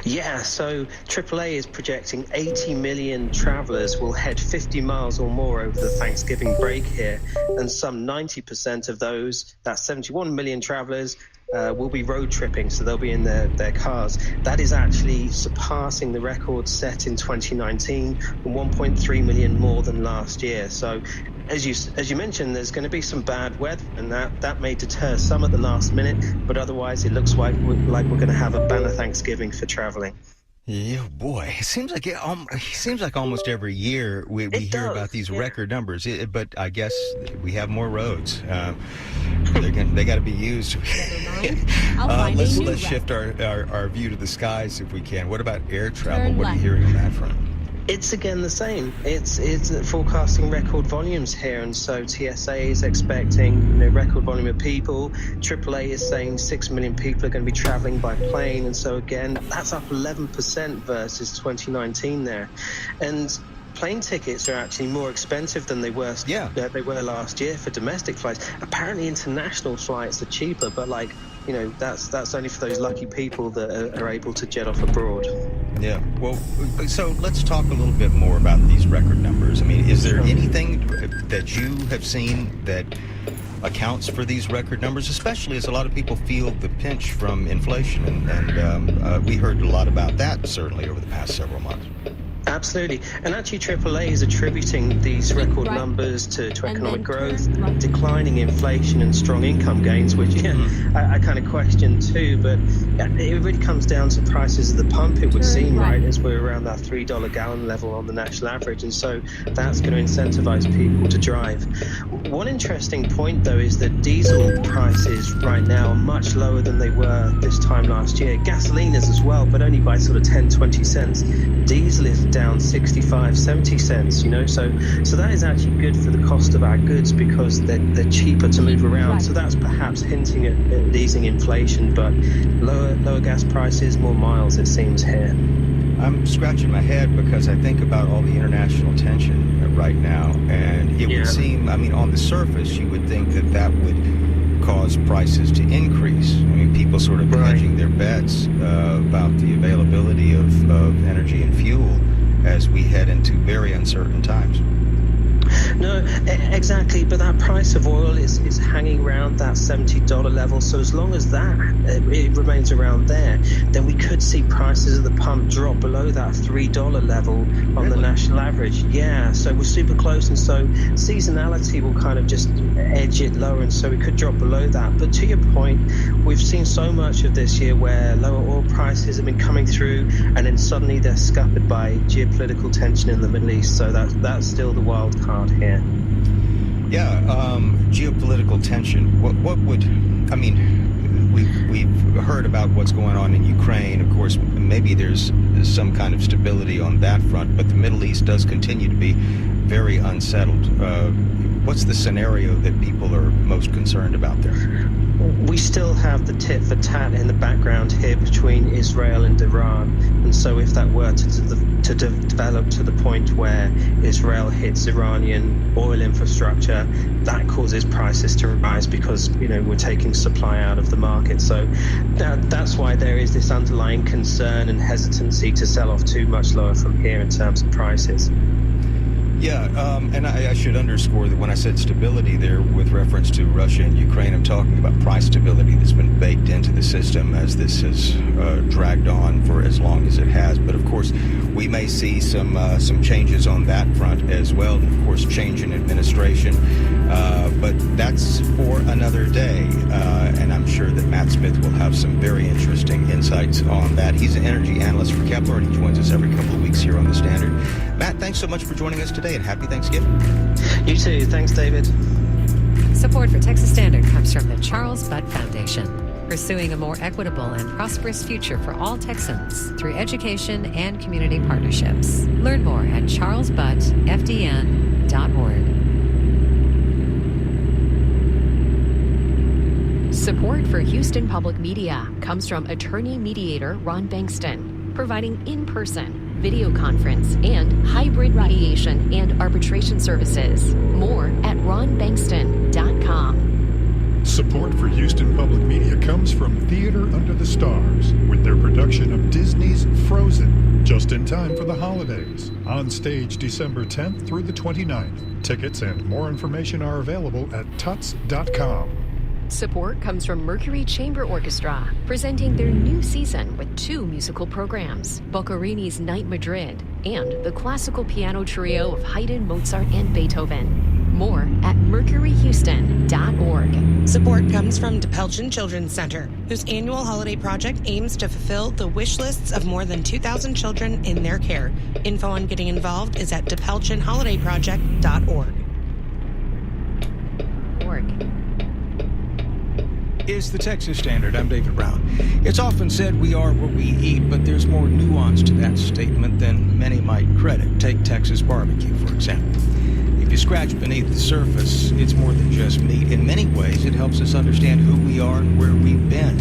Yeah, so AAA is projecting 80 million travelers will head 50 miles or more over the Thanksgiving break here, and some 90% of those, that's 71 million travelers, will be road tripping, so they'll be in their cars. That is actually surpassing the record set in 2019, 1.3 million more than last year. So as you mentioned, there's going to be some bad weather, and that may deter some at the last minute, but otherwise it looks like we're going to have a banner Thanksgiving for traveling. Yeah, boy, it seems like almost every year we hear about these record numbers. But I guess we have more roads. They got to be used. Let's shift our view to the skies if we can. What about air travel? What are you hearing on that front? It's again the same. It's forecasting record volumes here, and so TSA is expecting record volume of people. AAA is saying 6 million people are going to be traveling by plane, and so again that's up 11% versus 2019 there. And plane tickets are actually more expensive than they were last year for domestic flights. Apparently international flights are cheaper, but that's only for those lucky people that are able to jet off abroad. Yeah. Well, so let's talk a little bit more about these record numbers. I mean, is there anything that you have seen that accounts for these record numbers, especially as a lot of people feel the pinch from inflation? And we heard a lot about that, certainly, over the past several months. Absolutely. And actually AAA is attributing these record numbers to economic growth, declining inflation and strong income gains, which I kind of question too. But it really comes down to prices of the pump, it would seem, right, as we're around that $3 gallon level on the national average. And so that's going to incentivize people to drive. One interesting point, though, is that diesel prices right now are much lower than they were this time last year. Gasoline is as well, but only by sort of 10, 20 cents. Diesel is down 65, 70 cents, so that is actually good for the cost of our goods because they're cheaper to move around. So that's perhaps hinting at easing inflation, but lower gas prices, more miles, it seems here. I'm scratching my head because I think about all the international tension right now, and it would seem, I mean, on the surface, you would think that that would cause prices to increase. I mean, people sort of hedging their bets about the availability of energy and fuel as we head into very uncertain times. No, exactly. But that price of oil is hanging around that $70 level. So as long as that it remains around there, then we could see prices at the pump drop below that $3 level on the national average. Yeah, so we're super close, and so seasonality will kind of just edge it lower, and so it could drop below that. But to your point, we've seen so much of this year where lower oil prices have been coming through, and then suddenly they're scuppered by geopolitical tension in the Middle East. So that's still the wild card here. Yeah, geopolitical tension. What would, I mean, we've heard about what's going on in Ukraine. Of course, maybe there's some kind of stability on that front, but the Middle East does continue to be very unsettled. What's the scenario that people are most concerned about there? We still have the tit for tat in the background here between Israel and Iran, and so if that were to develop to the point where Israel hits Iranian oil infrastructure, that causes prices to rise because we're taking supply out of the market. So that's why there is this underlying concern and hesitancy to sell off too much lower from here in terms of prices. Yeah, and I should underscore that when I said stability there with reference to Russia and Ukraine, I'm talking about price stability that's been baked into the system as this has dragged on for as long as it has. But of course, we may see some changes on that front as well, and of course, change in administration. But that's for another day, and I'm sure that Matt Smith will have some very interesting insights on that. He's an energy analyst for Kepler, and he joins us every couple of weeks here on The Standard. Matt, thanks so much for joining us today, and happy Thanksgiving. You too. Thanks, David. Support for Texas Standard comes from the Charles Butt Foundation, pursuing a more equitable and prosperous future for all Texans through education and community partnerships. Learn more at charlesbuttfdn.org. Support for Houston Public Media comes from attorney mediator Ron Bankston, providing in-person, video conference, and hybrid mediation and arbitration services. More at ronbankston.com. Support for Houston Public Media comes from Theater Under the Stars with their production of Disney's Frozen, just in time for the holidays. On stage December 10th through the 29th. Tickets and more information are available at tuts.com. Support comes from Mercury Chamber Orchestra, presenting their new season with 2 musical programs, Boccherini's Night Madrid and the classical piano trio of Haydn, Mozart, and Beethoven. More at mercuryhouston.org. Support comes from DePelchin Children's Center, whose annual holiday project aims to fulfill the wish lists of more than 2,000 children in their care. Info on getting involved is at DePelchinholidayproject.org. Is the Texas Standard. I'm David Brown. It's often said we are what we eat, but there's more nuance to that statement than many might credit. Take Texas barbecue, for example. If you scratch beneath the surface, it's more than just meat. In many ways, it helps us understand who we are and where we've been.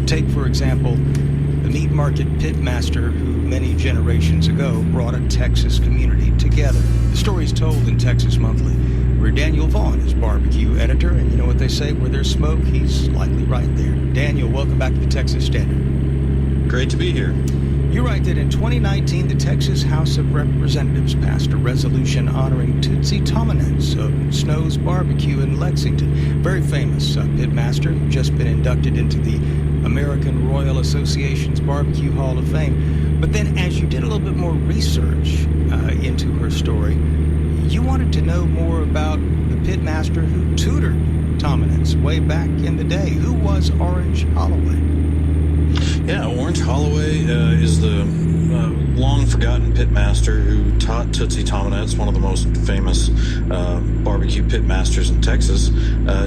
Take, for example, the meat market pitmaster who many generations ago brought a Texas community together. The story is told in Texas Monthly, where Daniel Vaughn is barbecue editor, and you know what they say, where there's smoke, he's likely right there. Daniel, welcome back to the Texas Standard. Great to be here. You write that in 2019, the Texas House of Representatives passed a resolution honoring Tootsie Tominetz of Snow's Barbecue in Lexington. Very famous pitmaster, just been inducted into the American Royal Association's Barbecue Hall of Fame. But then as you did a little bit more research into her story, you wanted to know more about the pitmaster who tutored Tominetz way back in the day. Who was Orange Holloway? Yeah, Orange Holloway is the long-forgotten pitmaster who taught Tootsie Tominetz, one of the most famous barbecue pitmasters in Texas,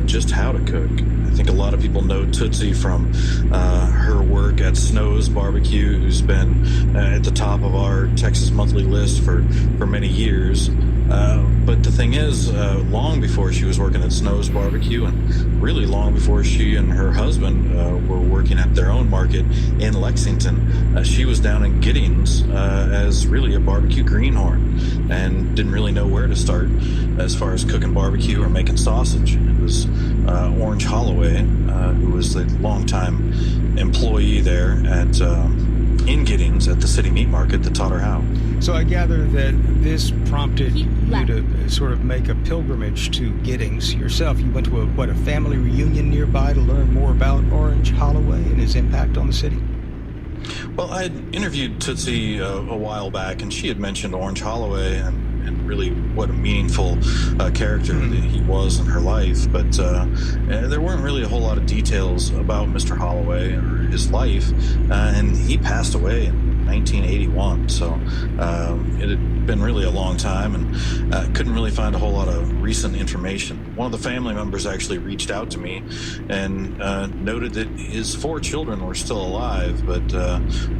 just how to cook. I think a lot of people know Tootsie from her work at Snow's Barbecue, who's been at the top of our Texas Monthly list for many years. But the thing is, long before she was working at Snow's Barbecue, and really long before she and her husband were working at their own market in Lexington, she was down in Giddings as really a barbecue greenhorn, and didn't really know where to start as far as cooking barbecue or making sausage. It was Orange Holloway, who was the longtime employee there at in Giddings at the city meat market, that taught her how. So I gather that this prompted you to sort of make a pilgrimage to Giddings yourself. You went to a family reunion nearby to learn more about Orange Holloway and his impact on the city? Well, I had interviewed Tootsie a while back, and she had mentioned Orange Holloway and really what a meaningful character that he was in her life. But there weren't really a whole lot of details about Mr. Holloway or his life, and he passed away in 1981. So it had been really a long time, and couldn't really find a whole lot of recent information. One of the family members actually reached out to me and noted that his 4 children were still alive, but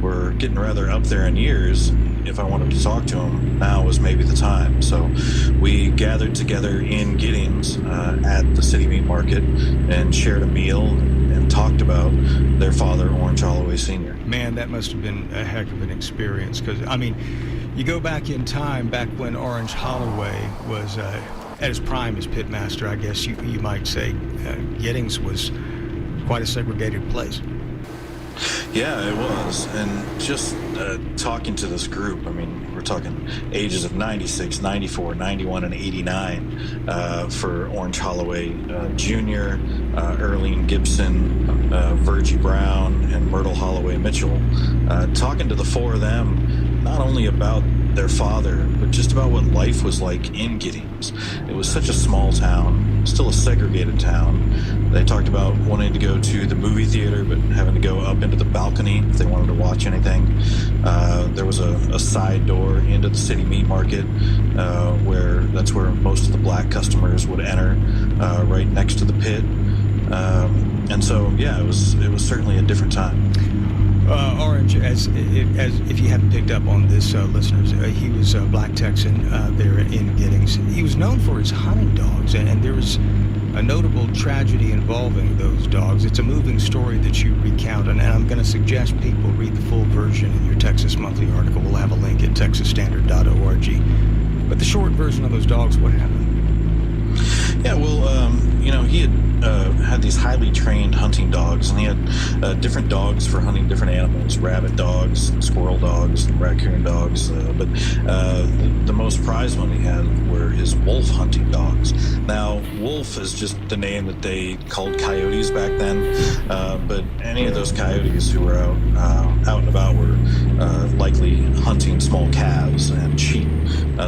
were getting rather up there in years. If I wanted to talk to him, now was maybe the time. So we gathered together in Giddings at the city meat market and shared a meal and talked about their father, Orange Holloway Sr. Man, that must have been a heck of an experience, because, I mean, you go back in time, back when Orange Holloway was at his prime as pitmaster, I guess you might say. Giddings was quite a segregated place. Yeah, it was. And just talking to this group, I mean, we're talking ages of 96, 94, 91, and 89 for Orange Holloway Jr., Earlene Gibson, Virgie Brown, and Myrtle Holloway Mitchell. Talking to the 4 of them, not only about their father, but just about what life was like in Giddings. It was such a small town, still a segregated town. They talked about wanting to go to the movie theater, but having to go up into the balcony if they wanted to watch anything. There was a side door into the city meat market, that's where most of the black customers would enter, right next to the pit. And so, yeah, it was certainly a different time. Orange, as if you haven't picked up on this, listeners, he was a black Texan there in Giddings. He was known for his hunting dogs, and there was a notable tragedy involving those dogs. It's a moving story that you recount, and I'm going to suggest people read the full version in your Texas Monthly article. We'll have a link at texasstandard.org. But the short version of those dogs, what happened? Yeah, well, he had these highly trained hunting dogs, and he had different dogs for hunting different animals: rabbit dogs, squirrel dogs, raccoon dogs. But the most prized one he had were his wolf hunting dogs. Now, wolf is just the name that they called coyotes back then. But any of those coyotes who were out and about were likely hunting small calves and sheep.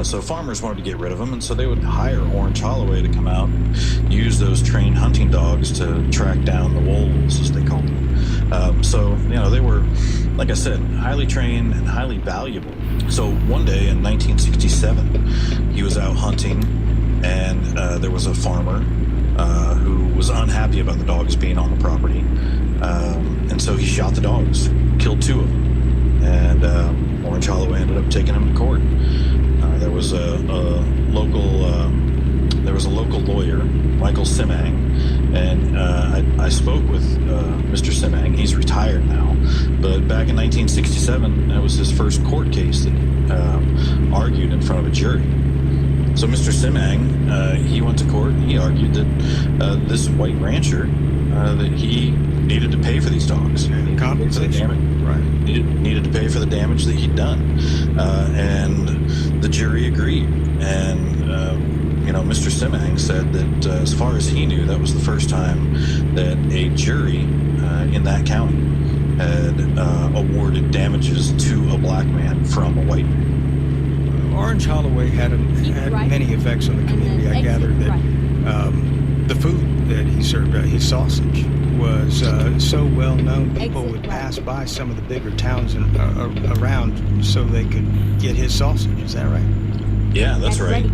So farmers wanted to get rid of them, and so they would hire Orange Holloway to come out and use those trained hunting dogs to track down the wolves, as they called them. So, they were, like I said, highly trained and highly valuable. So one day in 1967, he was out hunting, and there was a farmer who was unhappy about the dogs being on the property. And so he shot the dogs, killed 2 of them, and Orange Holloway ended up taking him to court. There was a local lawyer, Michael Simang, and I spoke with Mr. Simang. He's retired now, but back in 1967, that was his first court case that he argued in front of a jury. So Mr. Simang, he went to court and he argued that this white rancher, that he needed to pay for these dogs. Compensation. Right. Needed to pay for the damage that he'd done. And the jury agreed. And, Mr. Simang said that as far as he knew, that was the first time that a jury in that county had awarded damages to a black man from a white man. Orange Holloway had many effects on the community. I gather that the food that he served, his sausage, was so well known, people would pass by some of the bigger towns around so they could get his sausage. Is that right? Yeah, that's right.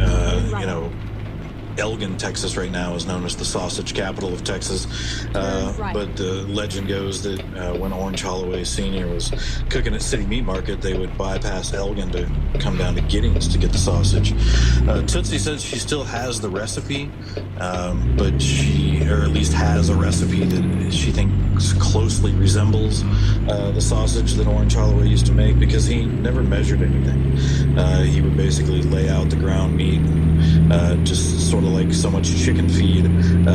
Elgin, Texas right now is known as the sausage capital of Texas. But the legend goes that when Orange Holloway Sr. was cooking at City Meat Market, they would bypass Elgin to come down to Giddings to get the sausage. Tootsie says she still has the recipe, but or at least has a recipe that she thinks closely resembles the sausage that Orange Holloway used to make, because he never measured anything. He would basically lay out the ground meat, just sort of like so much chicken feed,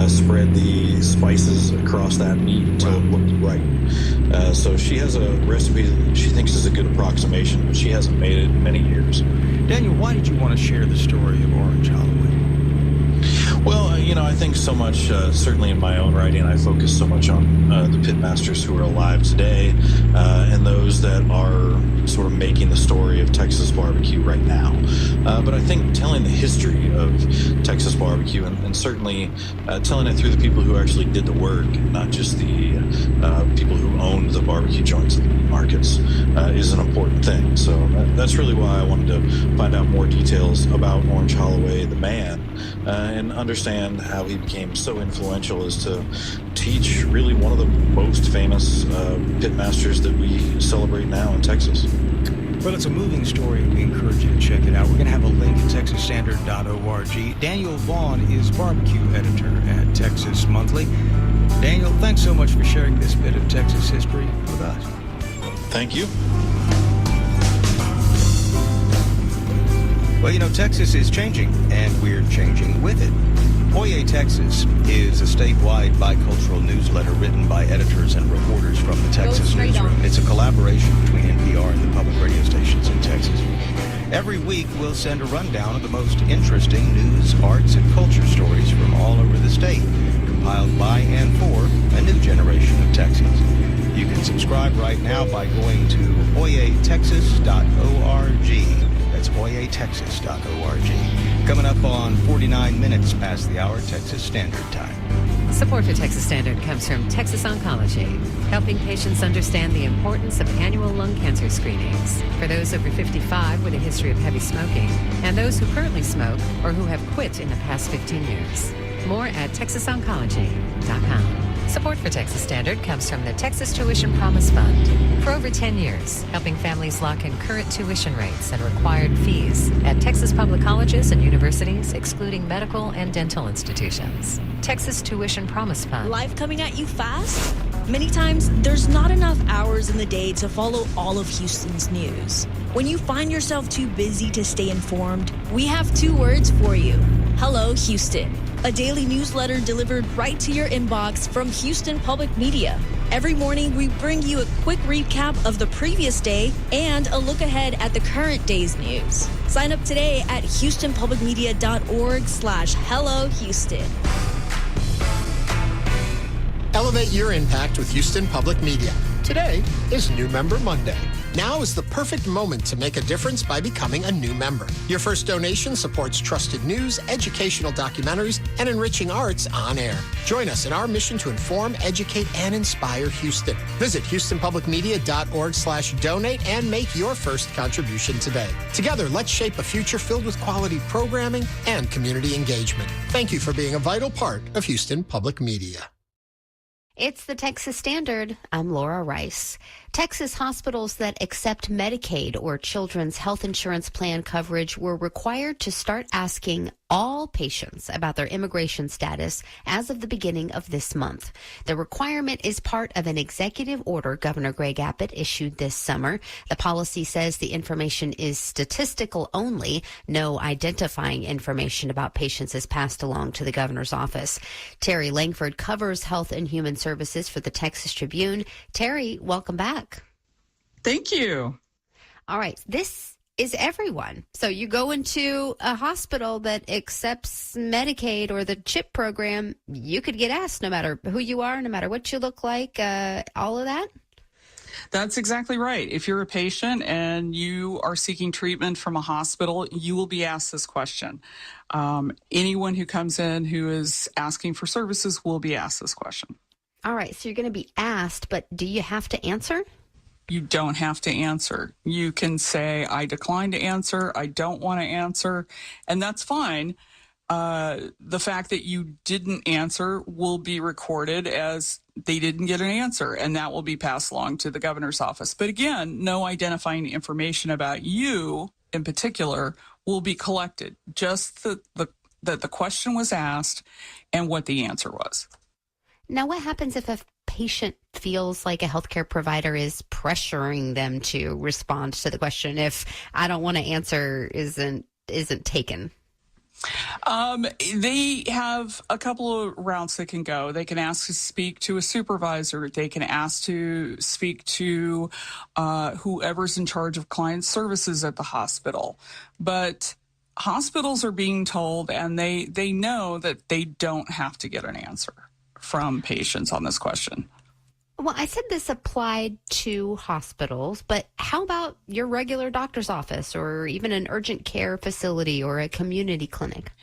spread the spices across that meat until it looked right. So she has a recipe that she thinks is a good approximation, but she hasn't made it in many years. Daniel, why did you want to share the story of Orange Holloway? Well, I think so much, certainly in my own writing, I focus so much on the pitmasters who are alive today and those that are sort of making the story of Texas barbecue right now. But I think telling the history of Texas barbecue and certainly telling it through the people who actually did the work, not just the people who owned the barbecue joints at the markets, is an important thing. So that's really why I wanted to find out more details about Orange Holloway, the man, and understand how he became so influential as to teach really one of the most famous pitmasters that we celebrate now in Texas. Well, it's a moving story. We encourage you to check it out. We're going to have a link at texasstandard.org. Daniel Vaughn is barbecue editor at Texas Monthly. Daniel, thanks so much for sharing this bit of Texas history with us. Thank you. Well, Texas is changing, and we're changing with it. Oye, Texas is a statewide bicultural newsletter written by editors and reporters from the Texas newsroom. It's a collaboration between NPR and the public radio stations in Texas. Every week, we'll send a rundown of the most interesting news, arts, and culture stories from all over the state, compiled by and for a new generation of Texans. You can subscribe right now by going to oyetexas.org. That's oyetexas.org. Coming up on 49 minutes past the hour, Texas Standard Time. Support for Texas Standard comes from Texas Oncology, helping patients understand the importance of annual lung cancer screenings for those over 55 with a history of heavy smoking and those who currently smoke or who have quit in the past 15 years. More at texasoncology.com. Support for Texas Standard comes from the Texas Tuition Promise Fund. For over 10 years, helping families lock in current tuition rates and required fees at Texas public colleges and universities, excluding medical and dental institutions. Texas Tuition Promise Fund. Life coming at you fast? Many times, there's not enough hours in the day to follow all of Houston's news. When you find yourself too busy to stay informed, we have 2 words for you. Hello, Houston. A daily newsletter delivered right to your inbox from Houston Public Media. Every morning, we bring you a quick recap of the previous day and a look ahead at the current day's news. Sign up today at houstonpublicmedia.org/Hello Houston. Elevate your impact with Houston Public Media. Today is New Member Monday. Now is the perfect moment to make a difference by becoming a new member. Your first donation supports trusted news, educational documentaries, and enriching arts on air. Join us in our mission to inform, educate, and inspire Houston. Visit houstonpublicmedia.org/donate and make your first contribution today. Together, let's shape a future filled with quality programming and community engagement. Thank you for being a vital part of Houston Public Media. It's the Texas Standard. I'm Laura Rice. Texas hospitals that accept Medicaid or Children's Health Insurance Plan coverage were required to start asking all patients about their immigration status as of the beginning of this month. The requirement is part of an executive order Governor Greg Abbott issued this summer. The policy says the information is statistical only. No identifying information about patients is passed along to the governor's office. Terry Langford covers Health and Human Services for the Texas Tribune. Terry, welcome back. Thank you. All right. This is everyone. So you go into a hospital that accepts Medicaid or the CHIP program, you could get asked no matter who you are, no matter what you look like, all of that? That's exactly right. If you're a patient and you are seeking treatment from a hospital, you will be asked this question. Anyone who comes in who is asking for services will be asked this question. All right, so you're going to be asked, but do you have to answer? You don't have to answer. You can say, I decline to answer, I don't want to answer, and that's fine. The fact that you didn't answer will be recorded as they didn't get an answer, and that will be passed along to the governor's office. But again, no identifying information about you in particular will be collected, just that the question was asked and what the answer was. Now, what happens if a patient feels like a healthcare provider is pressuring them to respond to the question if I don't want to answer isn't taken? They have a couple of routes they can go. They can ask to speak to a supervisor. They can ask to speak to whoever's in charge of client services at the hospital. But hospitals are being told, and they know that they don't have to get an answer from patients on this question. Well, I said this applied to hospitals, but how about your regular doctor's office or even an urgent care facility or a community clinic?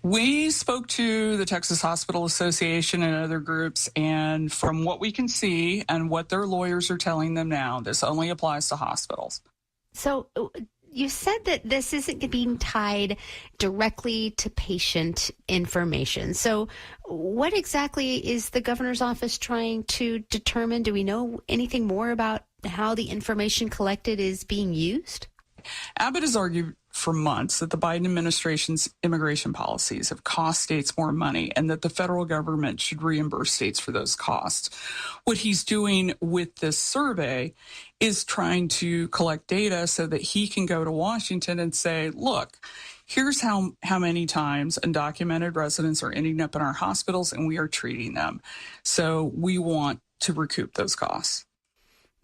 We spoke to the Texas Hospital Association and other groups, and from what we can see and what their lawyers are telling them now, this only applies to hospitals. So you said that this isn't being tied directly to patient information. So what exactly is the governor's office trying to determine? Do we know anything more about how the information collected is being used? Abbott has argued for months that the Biden administration's immigration policies have cost states more money and that the federal government should reimburse states for those costs. What he's doing with this survey is trying to collect data so that he can go to Washington and say, look, here's how many times undocumented residents are ending up in our hospitals and we are treating them. So we want to recoup those costs.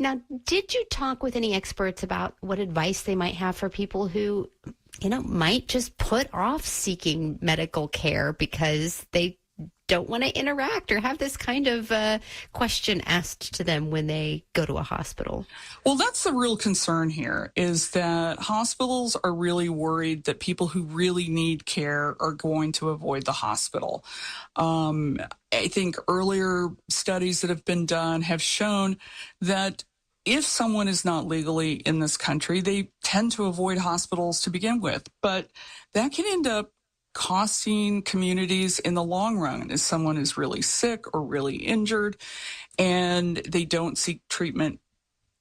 Now, did you talk with any experts about what advice they might have for people who, might just put off seeking medical care because they don't want to interact or have this kind of question asked to them when they go to a hospital? Well, that's the real concern here, is that hospitals are really worried that people who really need care are going to avoid the hospital. I think earlier studies that have been done have shown that if someone is not legally in this country, they tend to avoid hospitals to begin with. But that can end up costing communities in the long run if someone is really sick or really injured and they don't seek treatment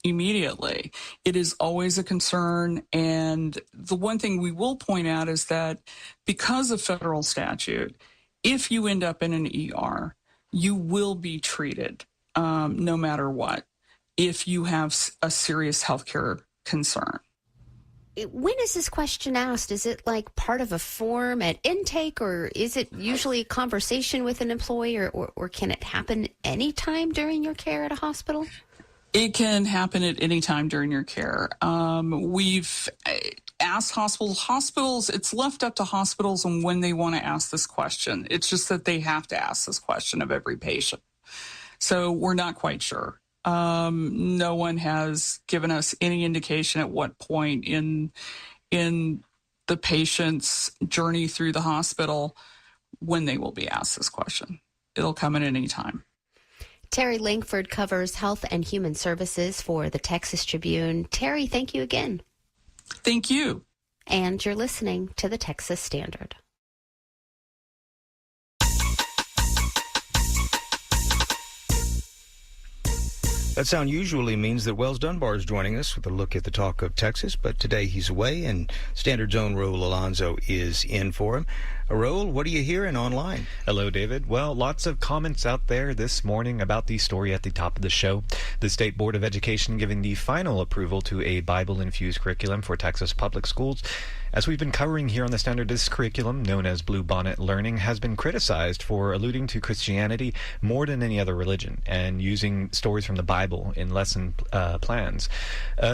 immediately. It is always a concern. And the one thing we will point out is that because of federal statute, if you end up in an ER, you will be treated no matter what if you have a serious healthcare concern. When is this question asked? Is it like part of a form at intake, or is it usually a conversation with an employee, or can it happen anytime during your care at a hospital? It can happen at any time during your care. We've asked hospitals, it's left up to hospitals on when they want to ask this question. It's just that they have to ask this question of every patient. So we're not quite sure. No one has given us any indication at what point in the patient's journey through the hospital when they will be asked this question. It'll come at any time. Terry Langford covers health and human services for the Texas Tribune. Terry, thank you again. Thank you. And you're listening to the Texas Standard. That sound usually means that Wells Dunbar is joining us with a look at the talk of Texas, but today he's away, and Standard Zone Raul Alonso is in for him. Raul, what are you hearing online? Hello, David. Well, lots of comments out there this morning about the story at the top of the show. The State Board of Education giving the final approval to a Bible-infused curriculum for Texas public schools. As we've been covering here on the Standard, this curriculum, known as Bluebonnet Learning, has been criticized for alluding to Christianity more than any other religion and using stories from the Bible Bible in lesson plans.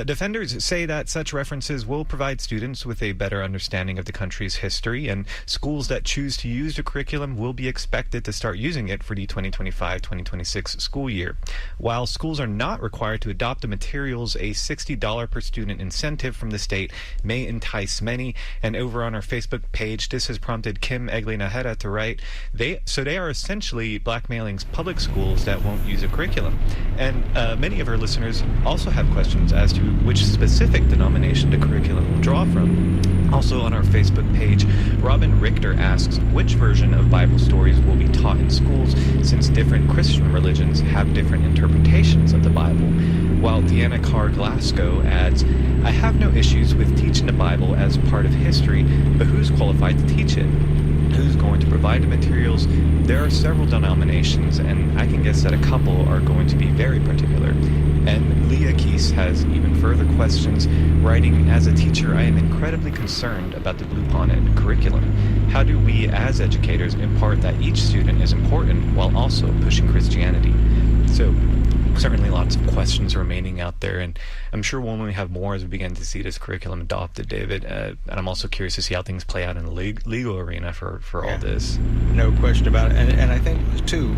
Defenders say that such references will provide students with a better understanding of the country's history, and schools that choose to use the curriculum will be expected to start using it for the 2025-2026 school year. While schools are not required to adopt the materials, a $60 per student incentive from the state may entice many. And over on our Facebook page, this has prompted Kim Egli-Naheda to write, they are essentially blackmailing public schools that won't use a curriculum. And many of our listeners also have questions as to which specific denomination the curriculum will draw from. Also on our Facebook page, Robin Richter asks which version of Bible stories will be taught in schools, since different Christian religions have different interpretations of the Bible. While Deanna Carr Glasgow adds, I have no issues with teaching the Bible as part of history, but who's qualified to teach it? Who's going to provide the materials? There are several denominations, and I can guess that a couple are going to be very particular. And Leah Keese has even further questions, writing, as a teacher, I am incredibly concerned about the Blueponted curriculum. How do we as educators impart that each student is important while also pushing Christianity? So, certainly lots of questions remaining out there, and I'm sure we'll only have more as we begin to see this curriculum adopted, David. And I'm also curious to see how things play out in the legal arena for all this. No question about it. And I think, too,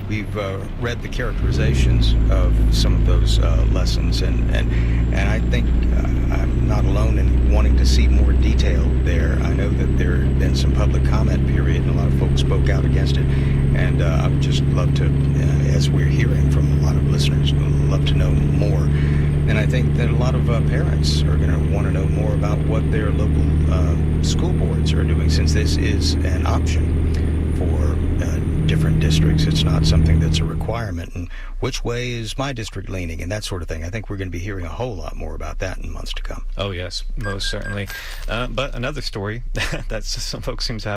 we've read the characterizations of some of those lessons, and I think I'm not alone in wanting to see more detail there. I know that there had been some public comment period, and a lot of folks spoke out against it, and I would just love to, as we're hearing from a lot of listeners, love to know more. And I think that a lot of parents are going to want to know more about what their local school boards are doing, since this is an option for different districts. It's not something that's a requirement. And which way is my district leaning, and that sort of thing. I think we're going to be hearing a whole lot more about that in months to come. Oh, yes, most certainly. But another story that some folks seem to have